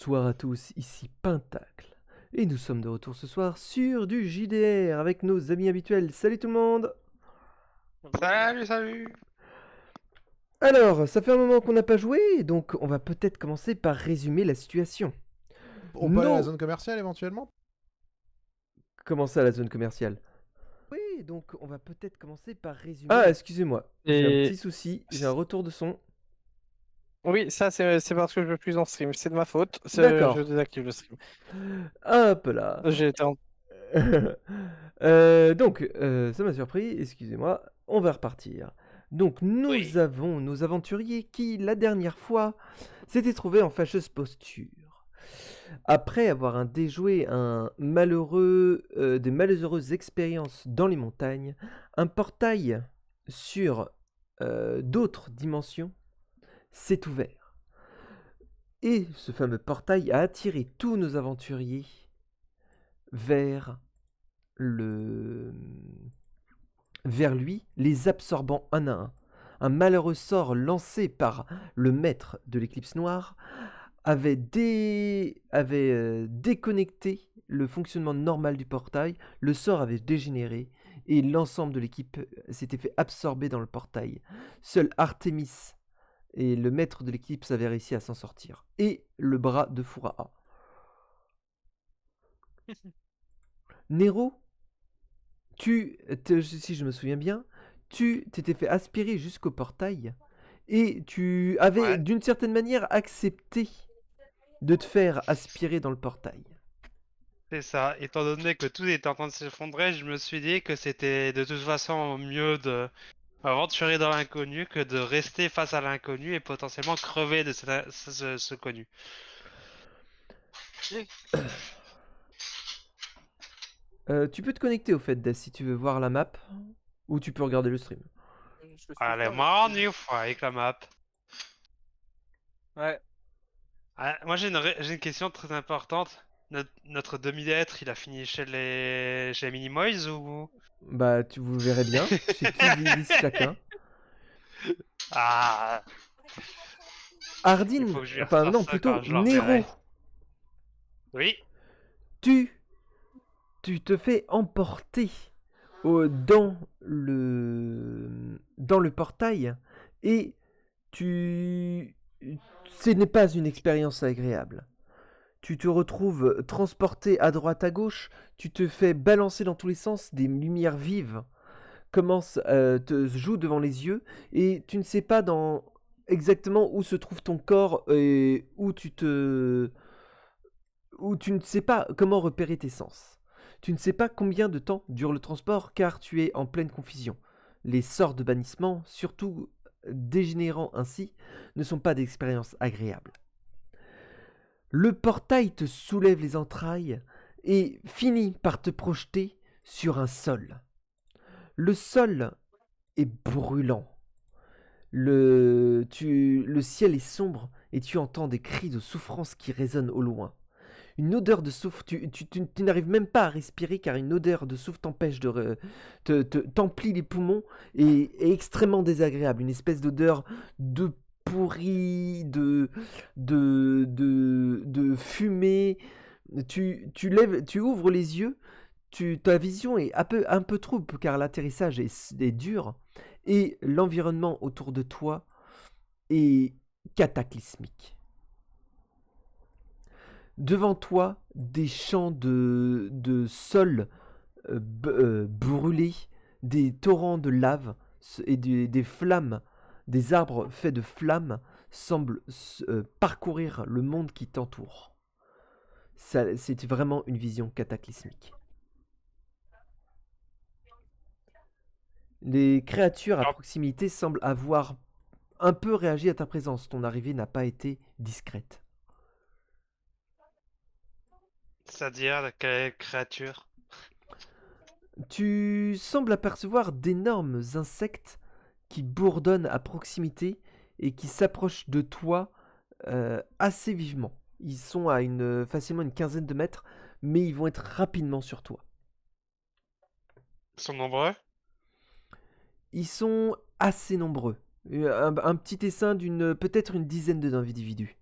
Bonsoir à tous, ici Pentacle. Et nous sommes de retour ce soir sur du JDR avec nos amis habituels. Salut tout le monde! Salut, salut! Alors, ça fait un moment qu'on n'a pas joué, donc on va peut-être commencer par résumer la situation. On peut aller à la Nos... zone commerciale éventuellement? Comment ça, la zone commerciale? Oui, donc on va peut-être commencer par résumer... Ah, la- excusez-moi, j'ai un Et petit souci, j'ai un retour de son. oui, ça c'est parce que je veux plus en stream, c'est de ma faute. Je D'accord. désactive le stream. Hop là. J'ai été en... Ça m'a surpris, excusez-moi, on va repartir. Donc, nous Oui. avons nos aventuriers qui, la dernière fois, s'étaient trouvés en fâcheuse posture. Après avoir déjoué des malheureuses expériences dans les montagnes, un portail sur d'autres dimensions s'est ouvert. Et ce fameux portail a attiré tous nos aventuriers vers le vers lui, les absorbant un à un. Un malheureux sort lancé par le maître de l'éclipse noire avait déconnecté le fonctionnement normal du portail, le sort avait dégénéré et l'ensemble de l'équipe s'était fait absorber dans le portail. Seul Artemis et le maître de l'éclipse avaient réussi à s'en sortir. Et le bras de Furaha. Nero, si je me souviens bien, tu t'étais fait aspirer jusqu'au portail et tu avais Ouais, d'une certaine manière accepté de te faire aspirer dans le portail. c'est ça. Étant donné que tout était en train de s'effondrer, je me suis dit que c'était de toute façon mieux de aventurer dans l'inconnu que de rester face à l'inconnu et potentiellement crever de ce connu. Tu peux te connecter au fait, Death, si tu veux voir la map, ou tu peux regarder le stream. Je suis Allez, moi on y va avec la map. Ouais. Ah, moi j'ai une question très importante. Notre demi-lettre, il a fini chez les Minimoys ou... Bah, vous verrez bien, chez qui vivent chacun. Ah, il Ardyn, faut que je lui enfin ressorte non, ça quand plutôt je le Nero, reverrai. Oui, tu, tu te fais emporter dans le portail et tu... Ce n'est pas une expérience agréable. Tu te retrouves transporté à droite à gauche, tu te fais balancer dans tous les sens, des lumières vives te jouent devant les yeux et tu ne sais pas exactement où se trouve ton corps et où tu ne sais pas comment repérer tes sens. Tu ne sais pas combien de temps dure le transport car tu es en pleine confusion. Les sorts de bannissement, surtout dégénérant ainsi, ne sont pas d'expériences agréables. Le portail te soulève les entrailles et finit par te projeter sur un sol. Le sol est brûlant. Le ciel est sombre et tu entends des cris de souffrance qui résonnent au loin. Une odeur de soufre, tu n'arrives même pas à respirer car une odeur de soufre t'emplit les poumons et est extrêmement désagréable. Une espèce d'odeur de pourri, de fumée. Tu ouvres les yeux, ta vision est un peu trouble car l'atterrissage est dur et l'environnement autour de toi est cataclysmique. Devant toi, des champs de sol brûlés, des torrents de lave et des flammes, des arbres faits de flammes semblent parcourir le monde qui t'entoure. C'est vraiment une vision cataclysmique. Les créatures à alors, proximité semblent avoir un peu réagi à ta présence. Ton arrivée n'a pas été discrète. c'est-à-dire quelle créature? Tu sembles apercevoir d'énormes insectes qui bourdonnent à proximité et qui s'approchent de toi assez vivement. Ils sont à facilement une quinzaine de mètres, mais ils vont être rapidement sur toi. Ils sont nombreux? Ils sont assez nombreux. Un petit essaim peut-être une dizaine d'individus.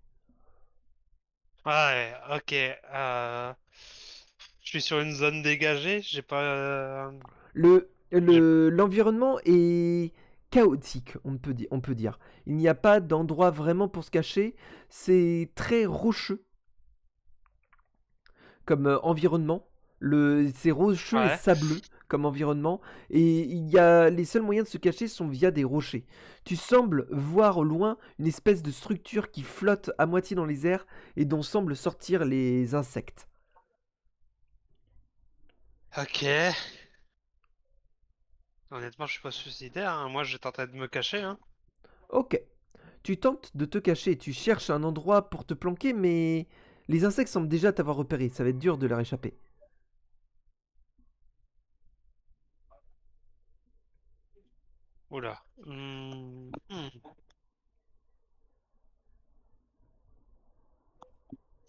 Ouais, ok. Je suis sur une zone dégagée, j'ai pas. J'ai- L'environnement est chaotique, on peut dire. Il n'y a pas d'endroit vraiment pour se cacher. C'est très rocheux comme environnement. C'est rocheux et Ouais. sableux comme environnement. Et les seuls moyens de se cacher sont via des rochers. Tu sembles voir au loin une espèce de structure qui flotte à moitié dans les airs et dont semblent sortir les insectes. Ok. Honnêtement, je suis pas suicidaire, hein. Moi, j'ai tenté de me cacher, hein. Ok. Tu tentes de te cacher, tu cherches un endroit pour te planquer, mais les insectes semblent déjà t'avoir repéré. Ça va être dur de leur échapper. Oula.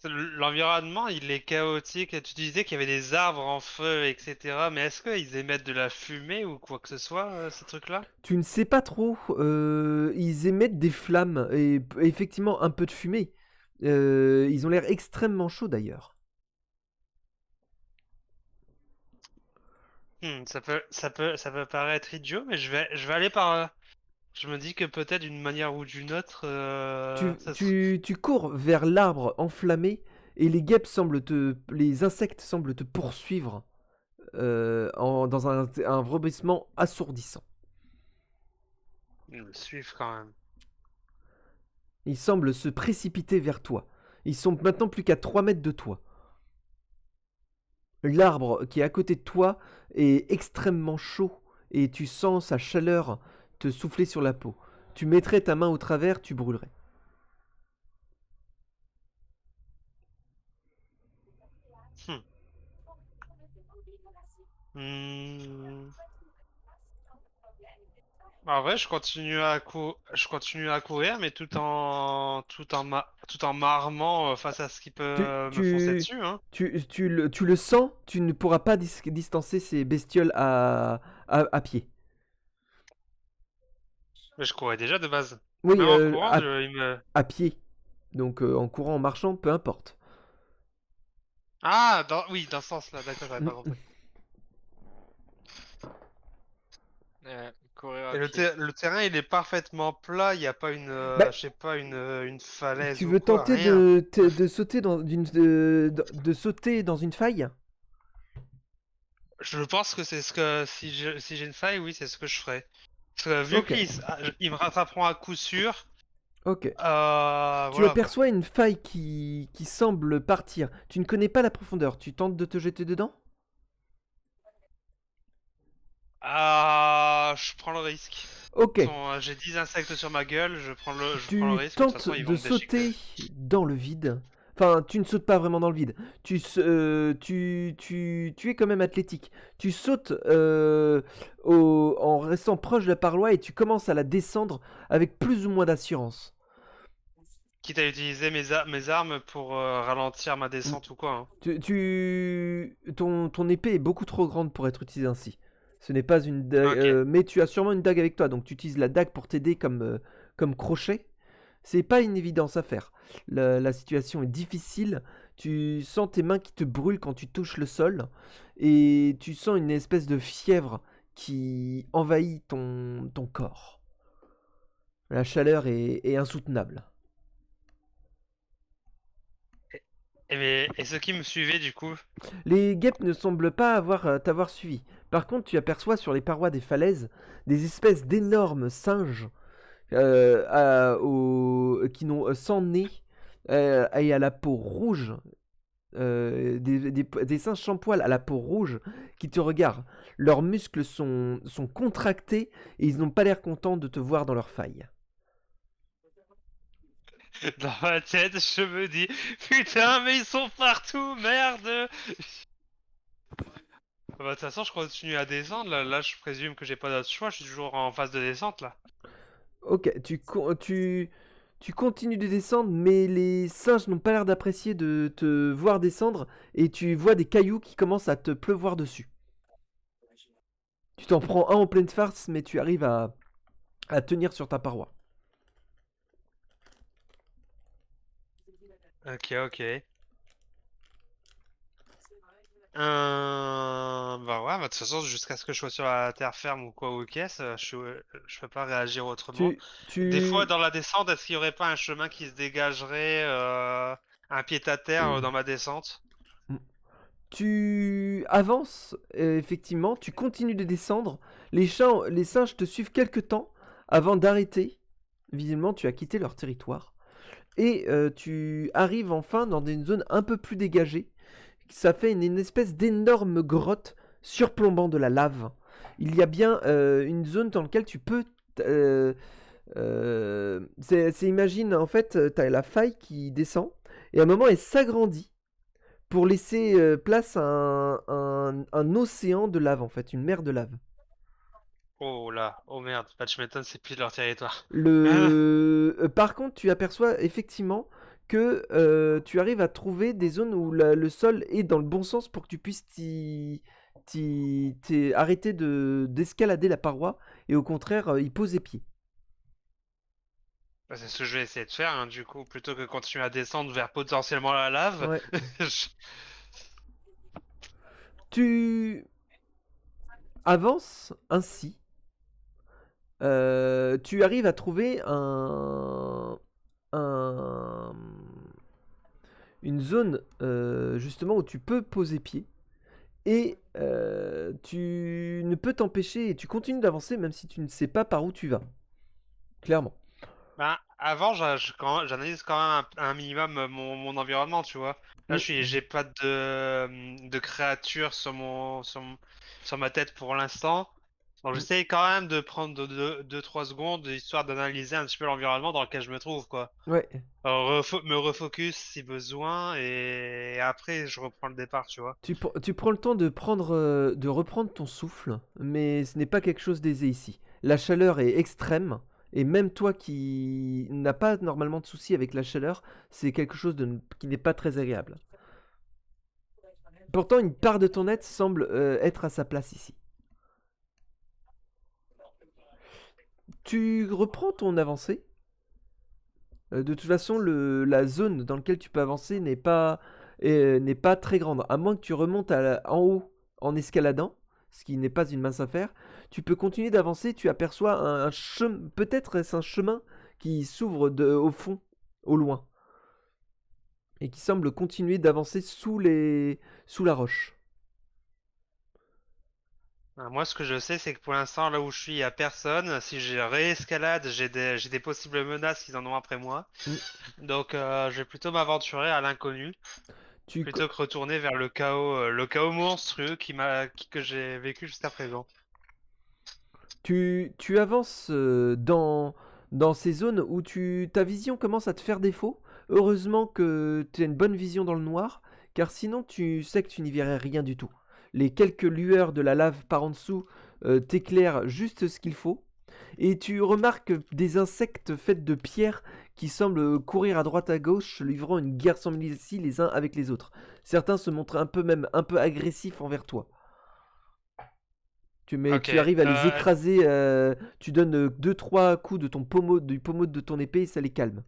L'environnement, il est chaotique. Tu disais qu'il y avait des arbres en feu, etc. Mais est-ce qu'ils émettent de la fumée ou quoi que ce soit, ces trucs-là? Tu ne sais pas trop. Ils émettent des flammes et effectivement un peu de fumée. Ils ont l'air extrêmement chauds d'ailleurs. Ça peut paraître idiot, mais je vais aller par là. Je me dis que peut-être d'une manière ou d'une autre, Tu cours vers l'arbre enflammé et les insectes semblent te poursuivre dans un rebondissement assourdissant. ils me suivent quand même. Ils semblent se précipiter vers toi. Ils sont maintenant plus qu'à 3 mètres de toi. L'arbre qui est à côté de toi est extrêmement chaud et tu sens sa chaleur te souffler sur la peau. Tu mettrais ta main au travers, tu brûlerais. Hmm. Hmm. En vrai, je continue à courir, mais tout en m'armant face à ce qui peut Tu, me foncer tu, dessus, hein. tu le sens, tu ne pourras pas distancer ces bestioles à pied. Mais je courais déjà de base. Oui, Même en courant, à, il me. à pied. Donc en courant, en marchant, peu importe. Ah, oui, dans ce sens-là, d'accord, j'avais pas compris. Courir à Et pied. le terrain, il est parfaitement plat, il n'y a pas Bah, je sais pas, une falaise tu ou veux quoi, tenter rien. de sauter de sauter dans une faille? Je pense que c'est ce que, si j'ai une faille, oui, c'est ce que je ferai. Parce que vu Ok, qu'ils me rattraperont à coup sûr, ok. Tu voilà quoi. aperçois une faille qui semble partir. Tu ne connais pas la profondeur. Tu tentes de te jeter dedans? Je prends le risque. Ok. J'ai 10 insectes sur ma gueule, je prends le Tu risque, de toute tentes façon, ils vont de me déchiqueter. sauter dans le vide. Enfin, tu ne sautes pas vraiment dans le vide. Tu es quand même athlétique. Tu sautes en restant proche de la paroi et tu commences à la descendre avec plus ou moins d'assurance. Quitte à utiliser mes armes pour ralentir ma Mm. descente ou quoi, hein. Ton épée est beaucoup trop grande pour être utilisée ainsi. Ce n'est pas une dague, Ok. mais tu as sûrement une dague avec toi, donc tu utilises la dague pour t'aider comme crochet. C'est pas une évidence à faire. La situation est difficile. Tu sens tes mains qui te brûlent quand tu touches le sol. Et tu sens une espèce de fièvre qui envahit ton corps. La chaleur est insoutenable. Et ceux qui me suivaient, du coup, Les guêpes ne semblent pas t'avoir suivi. Par contre, tu aperçois sur les parois des falaises des espèces d'énormes singes qui n'ont sans nez et à la peau rouge. Des singes sans poils à la peau rouge qui te regardent. Leurs muscles sont contractés et ils n'ont pas l'air contents de te voir dans leur faille. dans ma tête, je me dis, putain, mais ils sont partout, merde! Bah, de toute façon, je continue à descendre. Là, je présume que j'ai pas d'autre choix. Je suis toujours en phase de descente là. Ok, tu continues de descendre, mais les singes n'ont pas l'air d'apprécier de te voir descendre et tu vois des cailloux qui commencent à te pleuvoir dessus. Tu t'en prends un en pleine farce, mais tu arrives à tenir sur ta paroi. Ok, ok. Bah ouais, bah, de toute façon, jusqu'à ce que je sois sur la terre ferme ou quoi ou qu'est-ce, je peux pas réagir autrement. Tu, Des fois, tu, dans la descente, est-ce qu'il y aurait pas un chemin qui se dégagerait, un pied-à-terre dans ma descente? tu avances, effectivement, tu continues de descendre. Les singes te suivent quelque temps avant d'arrêter. Visiblement, tu as quitté leur territoire. Et tu arrives enfin dans une zone un peu plus dégagée. Ça fait une espèce d'énorme grotte surplombant de la lave. Il y a bien une zone dans laquelle tu peux... imagine, en fait, tu as la faille qui descend. Et à un moment, elle s'agrandit pour laisser place à un océan de lave, en fait, une mer de lave. Oh là, oh merde, bah tu m'étonnes, c'est plus de leur territoire. Par contre, tu aperçois effectivement que tu arrives à trouver des zones où le sol est dans le bon sens pour que tu puisses arrêter d'escalader la paroi et au contraire y poser pied. Bah, c'est ce que je vais essayer de faire, hein, du coup, plutôt que continuer à descendre vers potentiellement la lave. Ouais. je- Tu avances ainsi. Tu arrives à trouver un- une zone justement où tu peux poser pied. Et tu ne peux t'empêcher et tu continues d'avancer même si tu ne sais pas par où tu vas. Clairement. Bah, avant, j'analyse quand même un minimum mon environnement, tu vois. Là, Mm. j'ai pas de créatures sur ma tête pour l'instant. Donc, Mm. j'essaye quand même de prendre 2-3 secondes histoire d'analyser un petit peu l'environnement dans lequel je me trouve, quoi. Ouais. Alors, me refocus si besoin et après, je reprends le départ, tu vois. Tu prends le temps de reprendre ton souffle, mais ce n'est pas quelque chose d'aisé ici. La chaleur est extrême, et même toi qui n'as pas normalement de soucis avec la chaleur, c'est quelque chose qui n'est pas très agréable. Pourtant, une part de ton être semble être à sa place ici. Tu reprends ton avancée. De toute façon, la zone dans laquelle tu peux avancer n'est pas très grande. À moins que tu remontes en haut en escaladant, ce qui n'est pas une mince affaire. Tu peux continuer d'avancer, tu aperçois un chemin, peut-être est-ce un chemin qui s'ouvre au fond, au loin, et qui semble continuer d'avancer sous la roche. Moi, ce que je sais, c'est que pour l'instant, là où je suis, il y a personne. Si je réescalade, j'ai des possibles menaces qu'ils en ont après moi. Mm. Donc, je vais plutôt m'aventurer à l'inconnu, Tu, co- plutôt que retourner vers le chaos monstrueux que j'ai vécu jusqu'à présent. tu avances dans ces zones où ta vision commence à te faire défaut. Heureusement que tu as une bonne vision dans le noir, car sinon tu sais que tu n'y verrais rien du tout. Les quelques lueurs de la lave par en dessous t'éclairent juste ce qu'il faut. Et tu remarques des insectes faits de pierre qui semblent courir à droite à gauche, livrant une guerre sans merci les uns avec les autres. Certains se montrent même un peu agressifs envers toi. Mais Ok, tu arrives à les écraser, tu donnes deux trois coups de du pommeau de ton épée et ça les calme.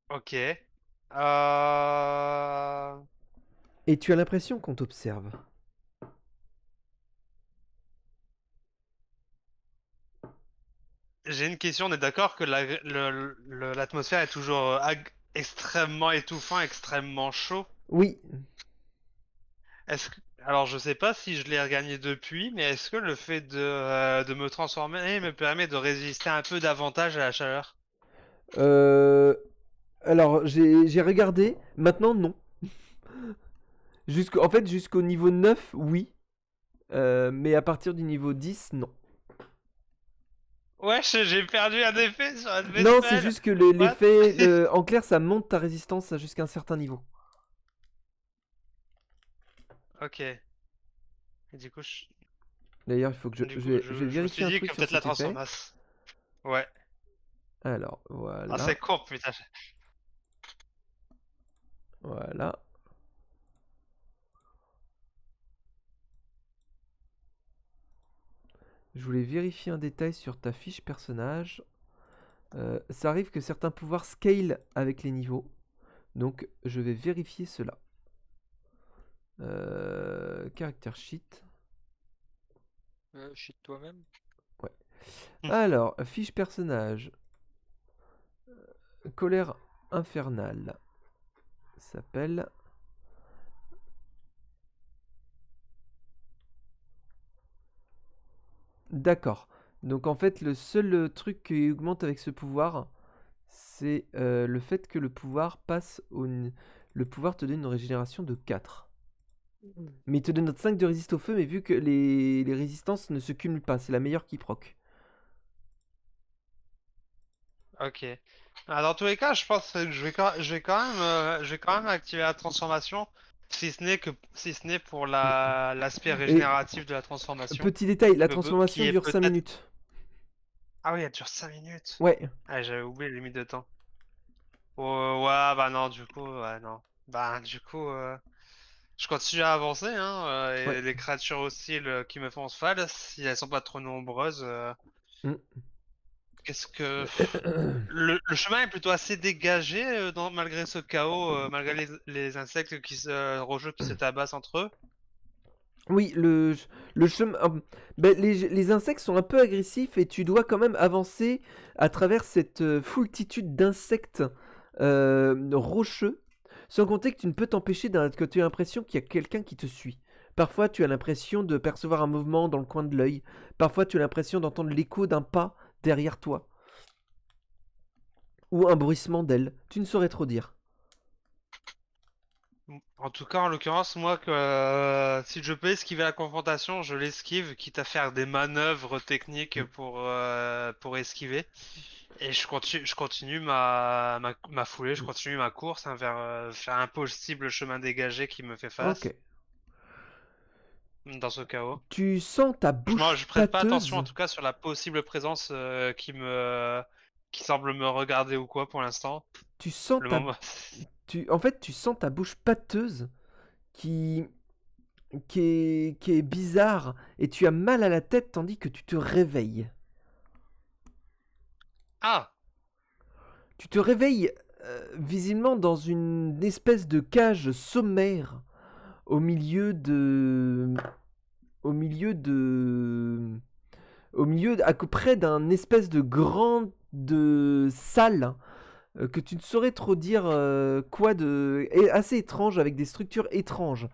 ok. Et tu as l'impression qu'on t'observe. J'ai une question. On est d'accord que l'atmosphère est toujours extrêmement étouffant, extrêmement chaud. Oui, Alors, je sais pas si je l'ai regagné depuis, mais est-ce que le fait de me transformer me permet de résister un peu davantage à la chaleur? euh, alors j'ai regardé, maintenant non. En fait, jusqu'au niveau 9, oui. Mais à partir du niveau 10, non. Ouais, j'ai perdu un effet sur un Non, c'est spell. juste que What? l'effet, en clair, ça monte ta résistance jusqu'à un certain niveau. Ok. Et du coup, D'ailleurs, il faut que je vais je me suis vérifier un dit truc que sur peut-être la cet effet. transformation. Ouais. Alors, Ah, voilà. c'est court, putain. Voilà. Je voulais vérifier un détail sur ta fiche personnage. Ça arrive que certains pouvoirs scale avec les niveaux. Donc, je vais vérifier cela. Character sheet. Shit toi-même. Alors, fiche personnage. Colère infernale. S'appelle. D'accord. Donc en fait, le seul truc qui augmente avec ce pouvoir, c'est le fait que le pouvoir passe au... Le pouvoir te donne une régénération de 4. Mais il te donne 5 de résiste au feu, mais vu que les résistances ne se cumulent pas, c'est la meilleure qui proc. Ok. Ah, dans tous les cas, je pense que je vais quand même activer la transformation, si ce n'est pour l'aspect régénératif de la transformation, Petit détail, la qui transformation est dure 5 peut-être. minutes. Ah oui, elle dure 5 minutes. Ouais. Ah, j'avais oublié les limites de temps. Oh, ouais, bah non, du coup, ouais, non. Bah, du coup, je continue à avancer, hein, et Ouais. les créatures hostiles qui me font fall, si elles sont pas trop nombreuses, Mm. qu'est-ce que. Le chemin est plutôt assez dégagé malgré ce chaos, malgré les insectes rocheux qui se tabassent entre eux. Oui, le chemin. Ben, les insectes sont un peu agressifs et tu dois quand même avancer à travers cette foultitude d'insectes rocheux. Sans compter que tu ne peux t'empêcher que tu as l'impression qu'il y a quelqu'un qui te suit. Parfois, tu as l'impression de percevoir un mouvement dans le coin de l'œil. Parfois, tu as l'impression d'entendre l'écho d'un pas derrière toi. Ou un bruissement d'ailes. Tu ne saurais trop dire. En tout cas, en l'occurrence, moi, si je peux esquiver la confrontation, je l'esquive, quitte à faire des manœuvres techniques pour esquiver. Et je continue ma foulée, je continue ma course hein, vers un possible chemin dégagé qui me fait face Ok. dans ce chaos. Tu sens ta bouche Je prête pas attention en pâteuse. tout cas sur la possible présence qui semble me regarder ou quoi pour l'instant. Tu sens Le ta... moment. En fait, tu sens ta bouche pâteuse qui... qui est bizarre et tu as mal à la tête tandis que tu te réveilles. Ah! Tu te réveilles visiblement dans une espèce de cage sommaire au milieu de... Au milieu de... à peu près d'un espèce de grande salle que tu ne saurais trop dire quoi de... assez étrange avec des structures étranges.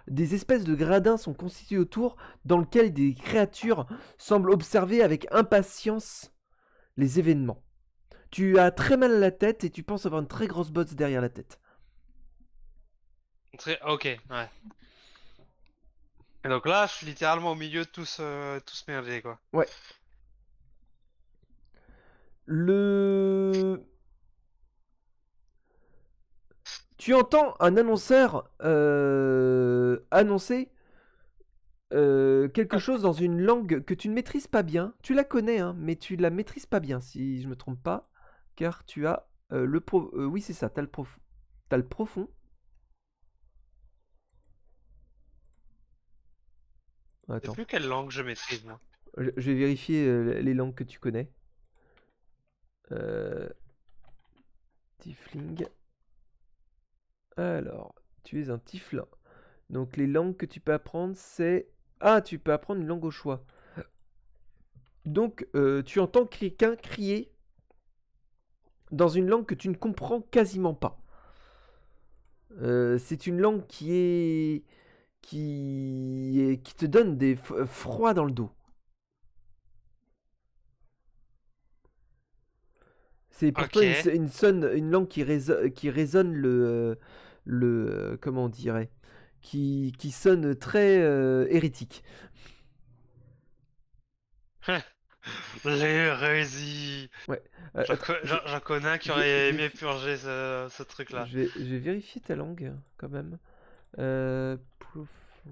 Des espèces de gradins sont constitués autour dans lesquels des créatures semblent observer avec impatience les événements. Tu as très mal à la tête et tu penses avoir une très grosse bosse derrière la tête. Ok, ouais. Et donc là, je suis littéralement au milieu de tout ce merdier, quoi. Ouais. Le... Tu entends un annonceur annoncer quelque chose dans une langue que tu ne maîtrises pas bien. Tu la connais, hein, mais tu la maîtrises pas bien, si je me trompe pas. Car tu as oui, c'est ça, t'as le profond. Je sais Attends, plus quelle langue je maîtrise, moi. je vais vérifier les langues que tu connais. Tiefling. Alors, tu es un tieflin. Donc les langues que tu peux apprendre, c'est... Ah, tu peux apprendre une langue au choix. Donc, tu entends quelqu'un crier dans une langue que tu ne comprends quasiment pas. C'est une langue qui te donne des froids dans le dos. C'est pour toi Ok. une langue qui résonne comment on dirait, qui sonne très hérétique. L'hérésie. Ouais. Attends, J'en connais un qui aurait aimé purger ce truc-là. je vais vérifier ta langue quand même. Profond.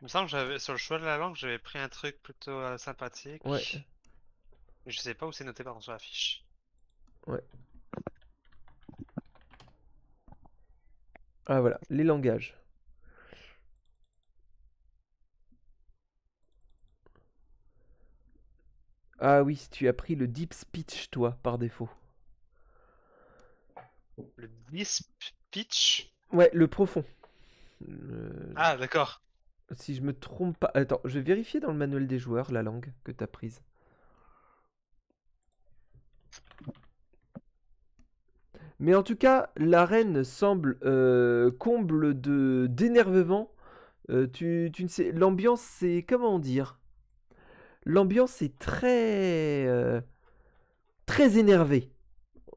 Il me semble que sur le choix de la langue, j'avais pris un truc plutôt sympathique. Ouais, Je sais pas où c'est noté par contre sur la fiche. ouais. Ah voilà, les langages. Ah oui, tu as pris le deep speech, toi, par défaut. Le pitch. Ouais, le profond. Le- Ah, d'accord. Si je me trompe pas... Attends, je vais vérifier dans le manuel des joueurs la langue que t'as prise. Mais en tout cas, l'arène semble comble d'énervement. Tu ne sais... L'ambiance, c'est... Comment dire? L'ambiance est très énervée.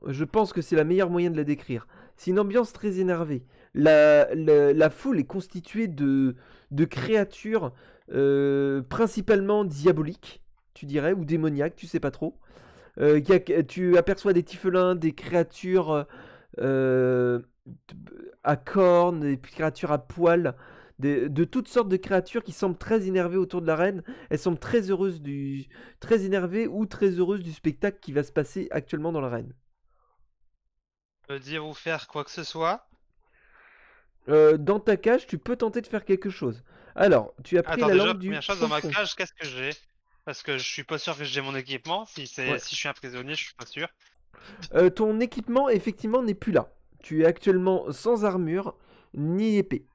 Je pense que c'est la meilleure moyen de la décrire. C'est une ambiance très énervée. La foule est constituée de créatures principalement diaboliques, tu dirais, ou démoniaques, tu sais pas trop. Tu aperçois des tifelins, des créatures euh, à cornes, des créatures à poils, de toutes sortes de créatures qui semblent très énervées autour de l'arène. Elles semblent très énervées ou très heureuses du spectacle qui va se passer actuellement dans l'arène. Dire ou faire quoi que ce soit. Dans ta cage, tu peux tenter de faire quelque chose. Alors, tu as pris Attends, la déjà, langue du première chose, dans ma profond. cage, qu'est-ce que j'ai? Parce que je suis pas sûr que j'ai mon équipement. Ouais. Si je suis un prisonnier, je suis pas sûr. Ton équipement, effectivement, n'est plus là. Tu es actuellement sans armure ni épée.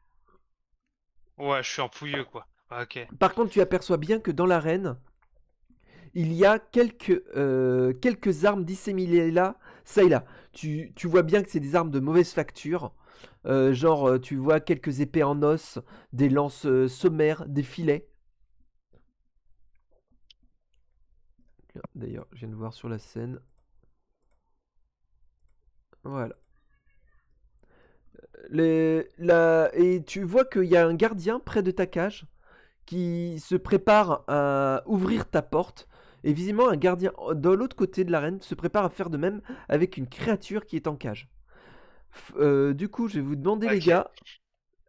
Ouais, je suis en pouilleux, quoi. Ok. Par contre, tu aperçois bien que dans l'arène, il y a quelques armes disséminées là, ça et là. Tu vois bien que c'est des armes de mauvaise facture. Tu vois quelques épées en os, des lances sommaires, des filets. D'ailleurs, je viens de voir sur la scène. Voilà. Et tu vois qu'il y a un gardien près de ta cage qui se prépare à ouvrir ta porte. Et visiblement, un gardien de l'autre côté de l'arène se prépare à faire de même avec une créature qui est en cage. Du coup, je vais vous demander, les Ok. gars,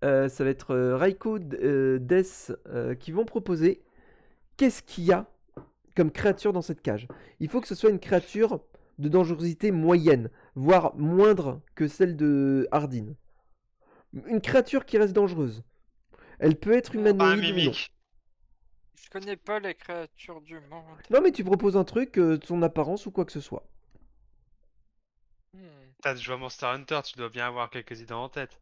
ça va être Raiko, Death qui vont proposer qu'est-ce qu'il y a comme créature dans cette cage. Il faut que ce soit une créature de dangerosité moyenne, voire moindre que celle de Hardin. Une créature qui reste dangereuse. Elle peut être Pas un humanoïde ou non. mimique. Je connais pas les créatures du monde. Non, mais tu proposes un truc, son apparence ou quoi que ce soit. Hmm. T'as joué à Monster Hunter, tu dois bien avoir quelques idées en tête.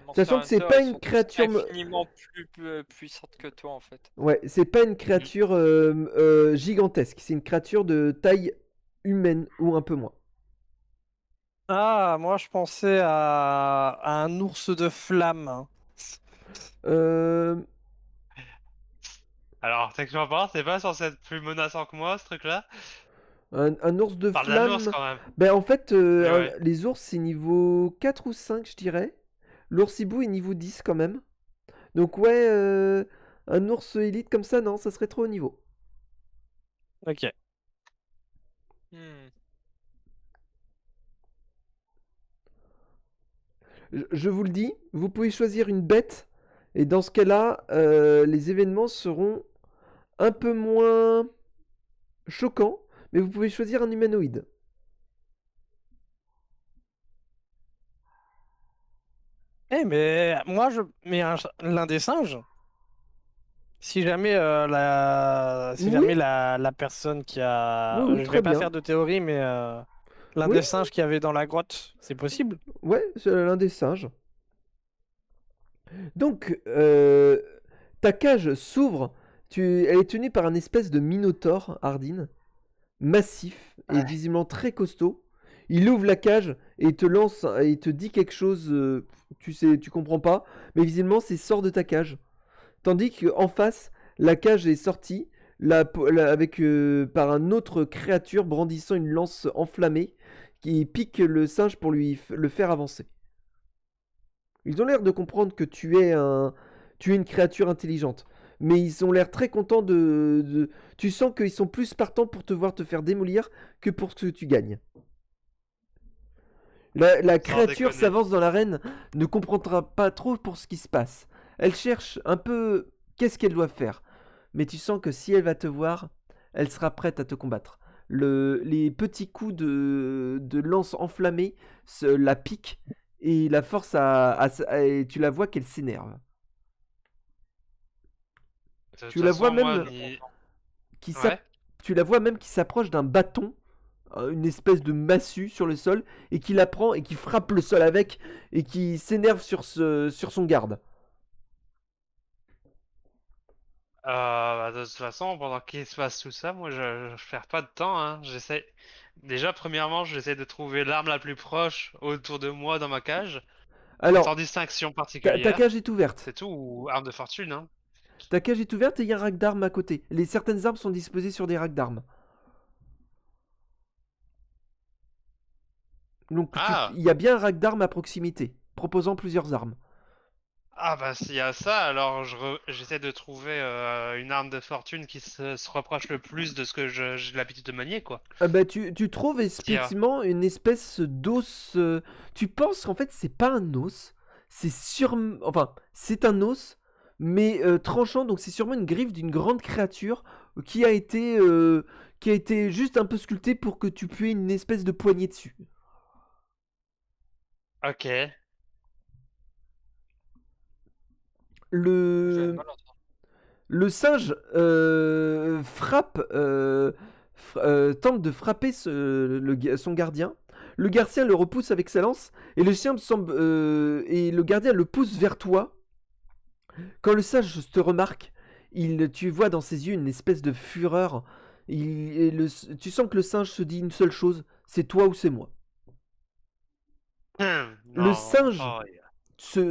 Monster Sachant que c'est Hunter, pas ils une sont tous créature. infiniment plus puissantes que toi en fait. Ouais, c'est pas une créature gigantesque. C'est une créature de taille humaine ou un peu moins. Ah, moi je pensais à un ours de flamme. Euh, Alors, techniquement parlant, c'est pas censé être plus menaçant que moi, ce truc-là. un ours de Parle d'un ours flamme. quand même. Ben en fait, Mais ouais. les ours c'est niveau 4 ou 5, je dirais. L'oursibou est niveau 10 quand même. Donc, ouais, un ours élite comme ça, non, ça serait trop haut niveau. Ok. Hmm. Je vous le dis, vous pouvez choisir une bête. Et dans ce cas-là, les événements seront un peu moins choquants. Mais vous pouvez choisir un humanoïde. Eh, mais moi je. Mais l'un des singes, si jamais, si Oui, jamais la personne qui a. oui, Je très vais pas bien. faire de théorie, mais l'un Oui, des singes qu'il y avait dans la grotte, c'est possible? ouais, c'est l'un des singes. Donc, ta cage s'ouvre. Elle est tenue par un espèce de minotaure, Hardin, massif et visiblement très costaud. Il ouvre la cage et il te lance et il te dit quelque chose. Tu sais, tu comprends pas, mais visiblement c'est sort de ta cage. Tandis qu'en face, la cage est sortie avec par un autre créature brandissant une lance enflammée qui pique le singe pour le faire avancer. Ils ont l'air de comprendre que tu es une créature intelligente. Mais ils ont l'air très contents Tu sens qu'ils sont plus partants pour te voir te faire démolir que pour que tu gagnes. La Sans créature déconner. s'avance dans l'arène, ne comprendra pas trop pour ce qui se passe. Elle cherche un peu qu'est-ce qu'elle doit faire. Mais tu sens que si elle va te voir, elle sera prête à te combattre. Les petits coups de lance enflammée la piquent et la force et tu la vois qu'elle s'énerve. De toute Tu la vois façon, moi, même ni... qui Ouais. tu la vois même qui s'approche d'un bâton, une espèce de massue sur le sol, et qui la prend et qui frappe le sol avec, et qui s'énerve sur son garde. De toute façon, pendant qu'il se passe tout ça, moi je perds pas de temps, hein. Déjà, premièrement, j'essaie de trouver l'arme la plus proche autour de moi dans ma cage, sans Alors, distinction ta particulière. cage est ouverte. C'est tout, ou arme de fortune, hein. Ta cage est ouverte et il y a un rack d'armes à côté. Certaines armes sont disposées sur des racks d'armes. Donc Ah! il y a bien un rack d'armes à proximité, proposant plusieurs armes. Ah bah s'il y a ça, alors j'essaie de trouver une arme de fortune qui se rapproche le plus de ce que j'ai l'habitude de manier, quoi. Ah bah, tu trouves effectivement une espèce d'os. Tu penses qu'en fait c'est pas un os, enfin c'est un os, mais tranchant, donc c'est sûrement une griffe d'une grande créature qui a été juste un peu sculptée pour que tu puisses une espèce de poignée dessus. Ok. J'ai Le mal entendu. Le singe tente de frapper son gardien. Le gardien le repousse avec sa lance et et le gardien le pousse vers toi. Quand le singe te remarque, tu vois dans ses yeux une espèce de fureur. Tu sens que le singe se dit une seule chose, c'est toi ou c'est moi. Le Non. singe Oh,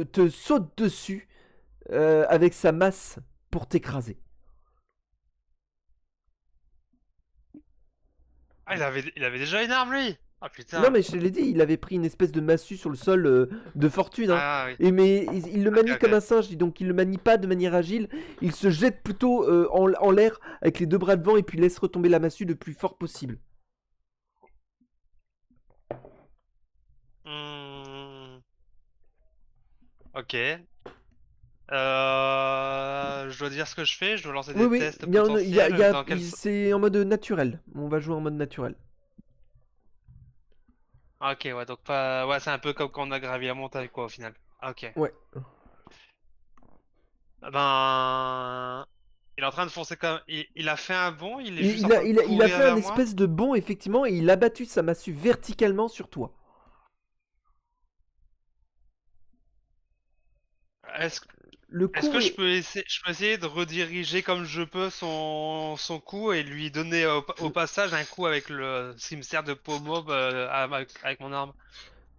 te saute dessus avec sa masse pour t'écraser. Ah, il avait déjà une arme, lui! Ah putain! Non mais je te l'ai dit, il avait pris une espèce de massue sur le sol de fortune. Hein. Ah oui. Mais il le manie Ok. comme un singe, donc il le manie pas de manière agile. Il se jette plutôt en l'air avec les deux bras devant et puis laisse retomber la massue le plus fort possible. Ok. Je dois dire ce que je fais, je dois lancer Oui, des oui, tests il y potentiels. Dans quel... c'est en mode naturel. On va jouer en mode naturel. Ah, ok, ouais, donc pas... Ouais, c'est un peu comme quand on a gravi la montagne, quoi, au final. Ah, ok. Ouais. Ben... Il est en train de foncer comme... Il a fait un bond, il est juste en Il a, train de il a- il a courir fait vers un moi. espèce de bond effectivement et il a battu sa massue verticalement sur toi. Est-ce Le est-ce coup que est... je peux essayer de rediriger comme je peux son coup et lui donner au passage un coup avec s'il me sert de pommeau avec mon arme?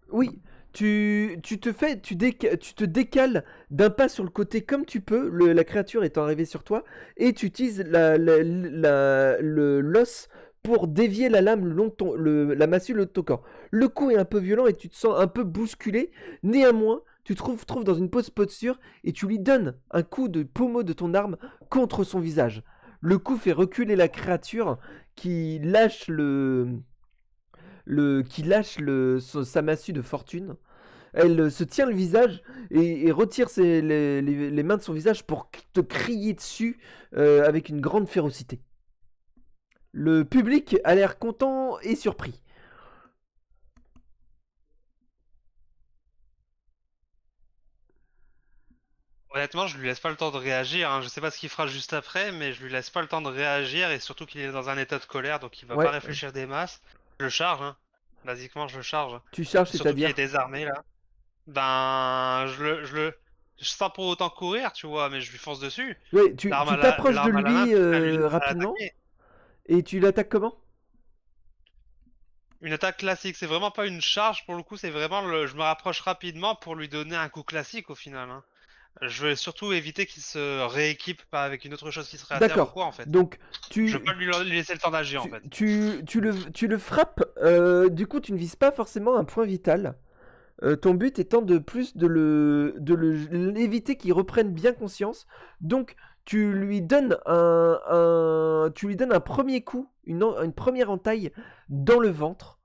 Oui, tu te décales d'un pas sur le côté comme tu peux, la créature étant arrivée sur toi, et tu utilises l'os pour dévier la lame le long de la massue le long de ton corps. Le coup est un peu violent et tu te sens un peu bousculé, néanmoins, tu te trouves dans une posture et tu lui donnes un coup de pommeau de ton arme contre son visage. Le coup fait reculer la créature qui lâche sa massue de fortune. Elle se tient le visage et retire les mains de son visage pour te crier dessus avec une grande férocité. Le public a l'air content et surpris. Honnêtement, je lui laisse pas le temps de réagir, hein. Je sais pas ce qu'il fera juste après, mais je lui laisse pas le temps de réagir et surtout qu'il est dans un état de colère, donc il va pas Ouais, réfléchir des masses. Je le charge, hein. Basiquement, je le charge. tu charges, Surtout qu'il est c'est-à-dire. désarmé là. Ben, je sens pour autant courir, tu vois, mais je lui fonce dessus. Ouais, tu t'approches de L'arme à la main, lui à rapidement l'attaquer. et tu l'attaques comment? Une attaque classique, c'est vraiment pas une charge pour le coup, c'est vraiment je me rapproche rapidement pour lui donner un coup classique au final, hein. Je veux surtout éviter qu'il se rééquipe pas avec une autre chose qui serait à terre ou D'accord. quoi en fait. Donc Je veux pas lui laisser le temps d'agir en fait. tu le frappes. Du coup, tu ne vises pas forcément un point vital. Ton but étant de plus de l'éviter qu'il reprenne bien conscience. Donc, tu lui donnes un premier coup, une première entaille dans le ventre.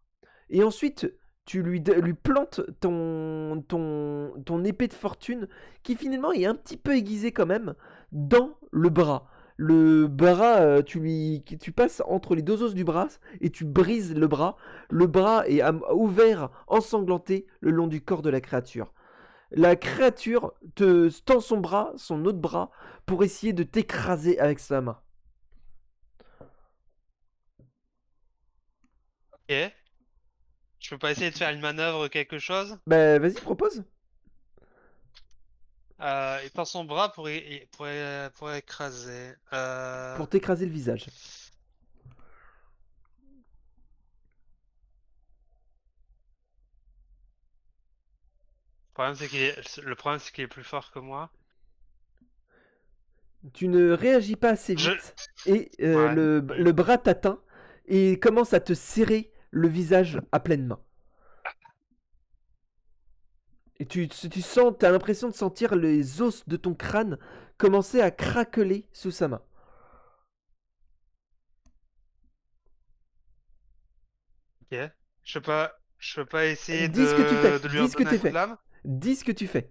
Et ensuite, tu lui plantes ton épée de fortune, qui finalement est un petit peu aiguisée quand même, dans le bras. Le bras, tu passes entre les deux os du bras et tu brises le bras. Le bras est ouvert, ensanglanté le long du corps de la créature. La créature te tend son autre bras, pour essayer de t'écraser avec sa main. Ok. Je peux pas essayer de faire une manœuvre ou quelque chose? Bah, vas-y, propose. Il tend son bras pour écraser. Pour t'écraser le visage. Le problème, c'est qu'il est plus fort que moi. Tu ne réagis pas assez Je... vite et Ouais. le bras t'atteint et commence à te serrer le visage à pleine main. Et tu sens, t'as l'impression de sentir les os de ton crâne commencer à craqueler sous sa main. Ok. Je peux pas essayer Dis ce que tu fais, de lui dis ce que redonner un tu coup de fais, lame? dis ce que tu fais.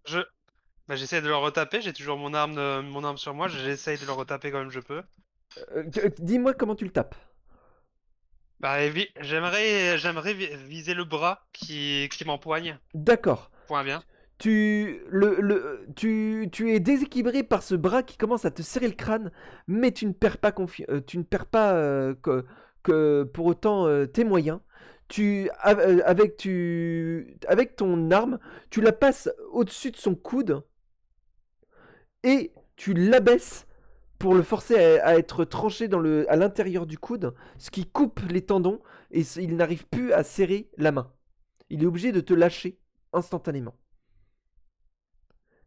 Je... Bah, j'essaie de le retaper, j'ai toujours mon arme sur moi, j'essaye de le retaper comme je peux. Dis-moi comment tu le tapes. Bah, j'aimerais viser le bras qui m'empoigne. D'accord. Point bien. Tu es déséquilibré par ce bras qui commence à te serrer le crâne, mais tu ne perds pas tu ne perds pas que pour autant tes moyens. Avec ton arme, tu la passes au-dessus de son coude et tu l'abaisses pour le forcer à être tranché à l'intérieur du coude, ce qui coupe les tendons et il n'arrive plus à serrer la main. Il est obligé de te lâcher instantanément.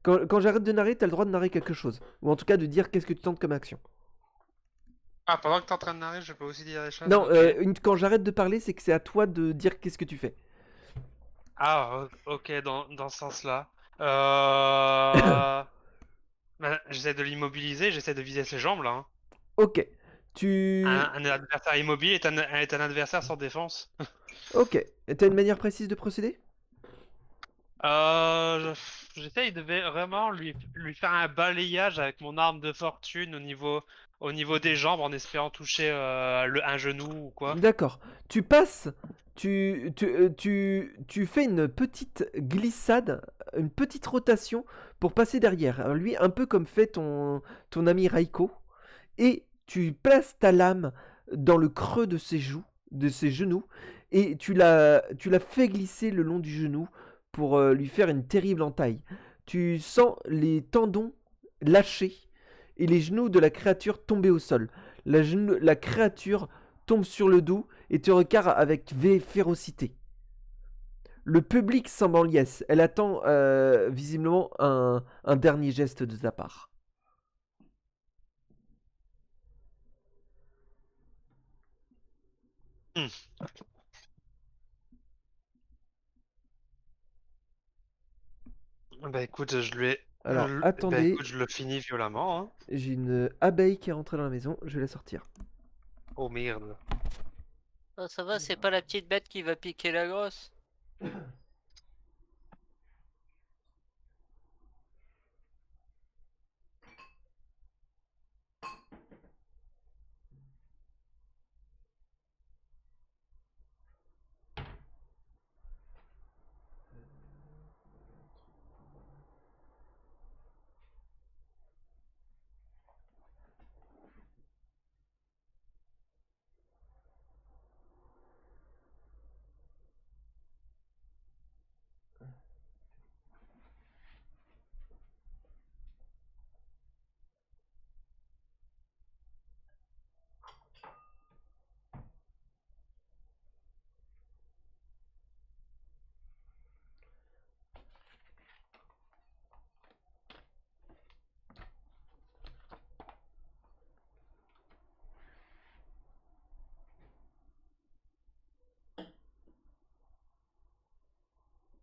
Quand j'arrête de narrer, t'as le droit de narrer quelque chose. Ou en tout cas de dire qu'est-ce que tu tentes comme action. Ah, pendant que t'es en train de narrer, je peux aussi dire des choses? Non, Ok. quand j'arrête de parler, c'est que c'est à toi de dire qu'est-ce que tu fais. Ah, ok, dans ce sens-là. Euh... Bah, j'essaie de l'immobiliser, j'essaie de viser ses jambes, là, hein. Ok. Tu... Un adversaire immobile est un adversaire sans défense. Ok. T'as une manière précise de procéder? J'essaye de vraiment lui faire un balayage avec mon arme de fortune au niveau des jambes en espérant toucher un genou ou quoi. D'accord. Tu passes... Tu fais une petite glissade, une petite rotation pour passer derrière. Alors lui, un peu comme fait ton ami Raiko. Et tu places ta lame dans le creux de ses joues, de ses genoux, et tu la fais glisser le long du genou pour lui faire une terrible entaille. Tu sens les tendons lâcher et les genoux de la créature tomber au sol. La créature tombe sur le dos et te regarde avec férocité. Le public semble en liesse. Elle attend visiblement un dernier geste de ta part. Hmm. Bah écoute, Alors, bah attendez, écoute, je le finis violemment, hein. j'ai une abeille qui est rentrée dans la maison, je vais la sortir. Oh merde. Ah, ça va, c'est pas la petite bête qui va piquer la grosse.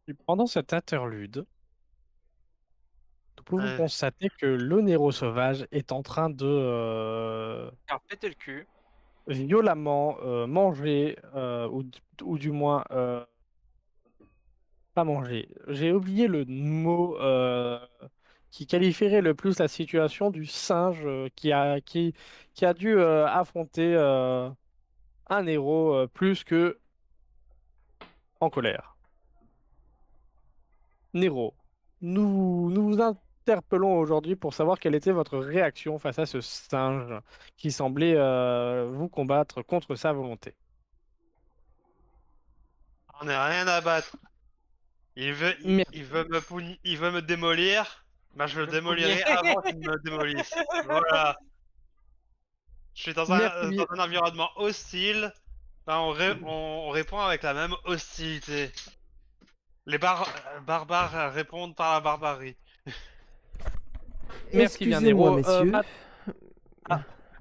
Et pendant cet interlude, nous pouvons Ouais. constater que l'onéreux sauvage est en train de Car péter le cul. violemment manger, ou du moins pas manger. J'ai oublié le mot qui qualifierait le plus la situation du singe qui a dû affronter un héros plus que en colère. Nero, nous vous interpellons aujourd'hui pour savoir quelle était votre réaction face à ce singe qui semblait vous combattre contre sa volonté. On n'a rien à battre. Il veut me démolir. Bah, je le Le démolirai premier. avant qu'il me démolisse. Voilà. Je suis dans Merci. dans un environnement hostile. Bah, on répond avec la même hostilité. Les barbares répondent par la barbarie. Merci bien, Excusez-moi, Nero. messieurs.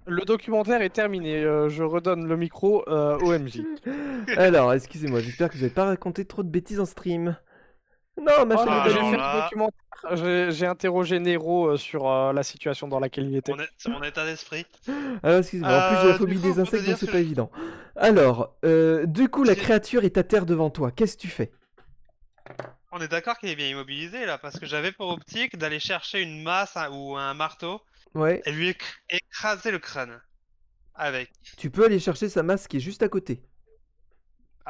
Le documentaire est terminé. Je redonne le micro au MJ. Alors, excusez-moi, j'espère que vous n'avez pas raconté trop de bêtises en stream. Non, ma Oh, chaîne non, est j'ai alors fait valide. le là- documentaire. J'ai interrogé Nero sur la situation dans laquelle il était. C'est mon état d'esprit. Alors, excusez-moi, en plus j'ai la Du phobie coup, des pour te insectes, dire donc c'est que pas évident. Alors, du coup, la J'ai- créature est à terre devant toi. Qu'est-ce que tu fais? On est d'accord qu'il est bien immobilisé là, parce que j'avais pour optique d'aller chercher une masse ou un marteau Ouais, et lui écraser le crâne. Avec. tu peux aller chercher sa masse qui est juste à côté.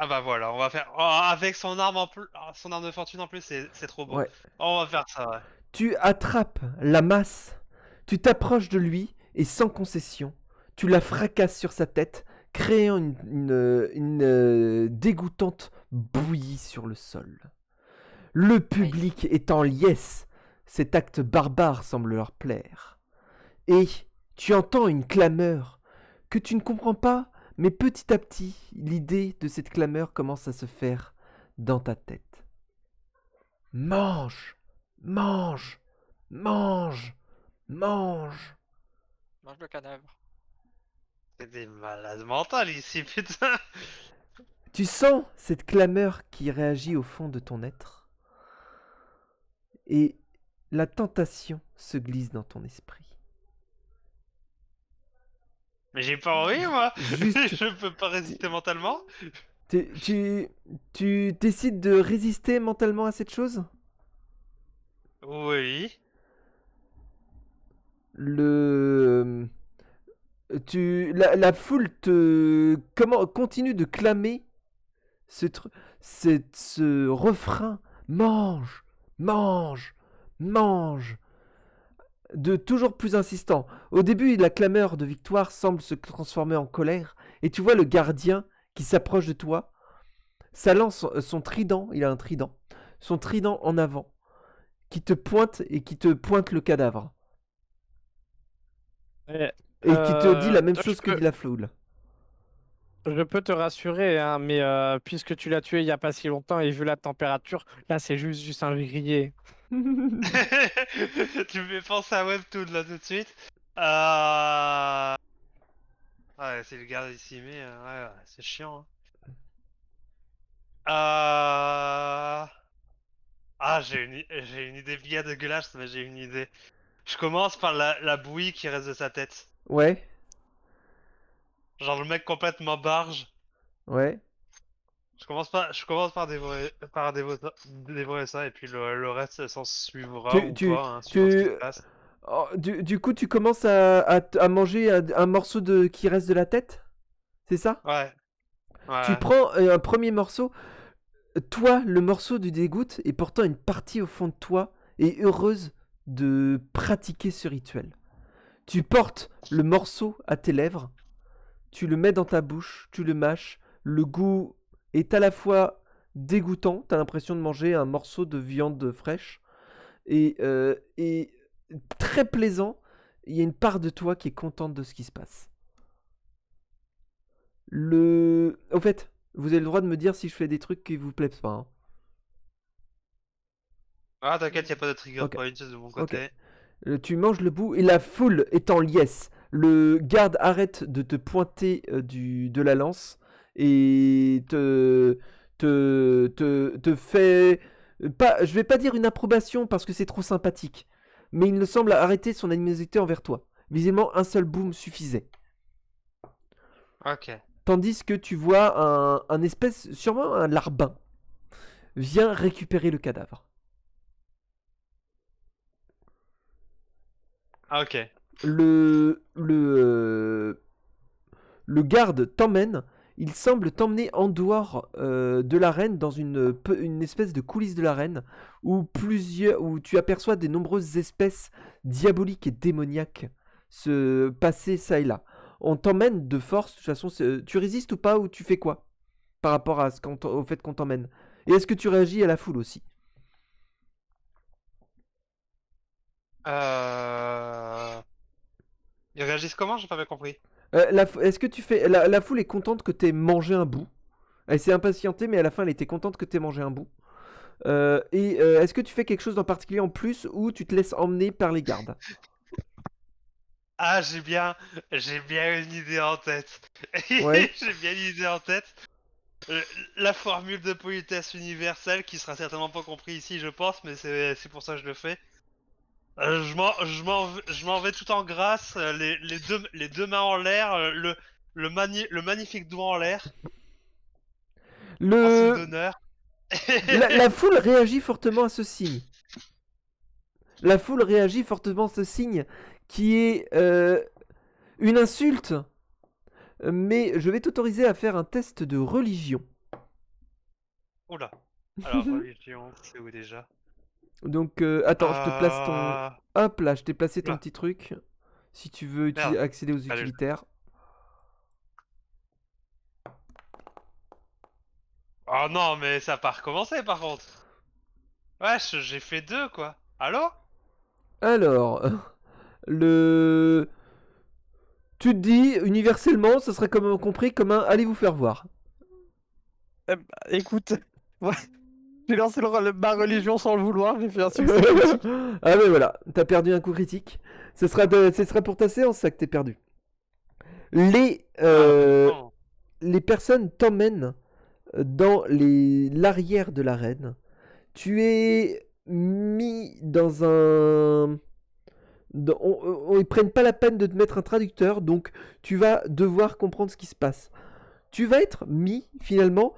Ah bah voilà, on va faire. Oh, avec son arme en plus, son arme de fortune en plus, c'est trop beau. Ouais. On va faire ça, ouais. Tu attrapes la masse, tu t'approches de lui et sans concession, tu la fracasses sur sa tête, créant une dégoûtante bouillie sur le sol. Le public est en liesse. Cet acte barbare semble leur plaire. Et tu entends une clameur que tu ne comprends pas, mais petit à petit, l'idée de cette clameur commence à se faire dans ta tête. Mange, mange, mange, mange. Mange le cadavre. C'est des malades mentales ici, putain. Tu sens cette clameur qui réagit au fond de ton être. Et la tentation se glisse dans ton esprit. Mais j'ai pas envie, moi. Juste- Je peux pas résister mentalement. Tu décides de résister mentalement à cette chose? Oui. La foule continue de clamer ce refrain mange, mange, mange, de toujours plus insistant. Au début, la clameur de victoire semble se transformer en colère, et tu vois le gardien qui s'approche de toi, ça lance son trident, il a un trident, son trident en avant, qui te pointe le cadavre. Et, Et qui te dit la même je chose que peux- dit la foule. Je peux te rassurer, hein, mais puisque tu l'as tué il y a pas si longtemps et vu la température, là c'est juste un grillé. Tu me fais penser à Webtoon là tout de suite. Ouais, c'est le gars ici, mais ouais, c'est chiant. J'ai une idée bien dégueulasse, mais j'ai une idée. Je commence par la bouillie qui reste de sa tête. Ouais, Genre le mec complètement barge. ouais. Je commence par dévorer ça et puis le reste s'en suivra ou pas, hein, suivant ce qui se passe. Oh, du coup, tu commences à manger un morceau qui reste de la tête? C'est ça? Ouais. Tu Ouais. prends un premier morceau. Toi, le morceau du dégoûte, et pourtant une partie au fond de toi est heureuse de pratiquer ce rituel. Tu portes le morceau à tes lèvres, tu le mets dans ta bouche, tu le mâches. Le goût est à la fois dégoûtant, t'as l'impression de manger un morceau de viande fraîche, et très plaisant. Il y a une part de toi qui est contente de ce qui se passe. Au fait, vous avez le droit de me dire si je fais des trucs qui vous plaisent pas, hein. Ah, t'inquiète, y a pas de trigger Ok. point de mon côté. Tu manges le bout et la foule est en liesse. Le garde arrête de te pointer de la lance et te fait pas, je vais pas dire une approbation parce que c'est trop sympathique, mais il me semble arrêter son animosité envers toi. Visiblement, un seul boom suffisait. Ok. Tandis que tu vois un espèce, sûrement un larbin, vient récupérer le cadavre. Ah, ok. Le garde t'emmène. Il semble t'emmener en dehors de l'arène, dans une espèce de coulisse de l'arène, où tu aperçois des nombreuses espèces diaboliques et démoniaques se passer ça et là. On t'emmène de force. De toute façon, tu résistes ou pas, ou tu fais quoi? par rapport à au fait qu'on t'emmène? Et est-ce que tu réagis à la foule aussi? Ils réagissent comment? J'ai pas bien compris. Est-ce que tu fais... La foule est contente que t'aies mangé un bout. Elle s'est impatientée, mais à la fin, elle était contente que t'aies mangé un bout. Est-ce que tu fais quelque chose en particulier en plus ou tu te laisses emmener par les gardes? Ah, j'ai bien une idée en tête. Ouais. J'ai bien une idée en tête. Euh, La formule de politesse universelle qui sera certainement pas compris ici, je pense, mais c'est pour ça que je le fais. Je m'en vais tout en grâce, les deux mains en l'air, le magnifique doigt en l'air, en signe Le... d'honneur. La foule réagit fortement à ce signe. La foule réagit fortement à ce signe qui est une insulte. Mais je vais t'autoriser à faire un test de religion. Oula. Alors, religion, c'est où déjà? Donc, attends, je te place ton... Hop là, je t'ai placé ton Oula. petit truc. Si tu veux Merde. accéder aux Allez. utilitaires. Oh non, mais ça a pas recommencé par contre. Wesh, j'ai fait 2 quoi. Allô? Alors, le... Tu te dis, universellement, ça serait compris comme un « allez vous faire voir Écoute, ouais, j'ai lancé ma religion sans le vouloir, j'ai fait un succès critique. ». Ah mais voilà, t'as perdu un coup critique. Ce sera pour ta séance, ça que t'es perdu. Non. Les personnes t'emmènent dans l'arrière de l'arène. Tu es mis dans un... Ils prennent pas la peine de te mettre un traducteur, donc tu vas devoir comprendre ce qui se passe. Tu vas être mis, finalement,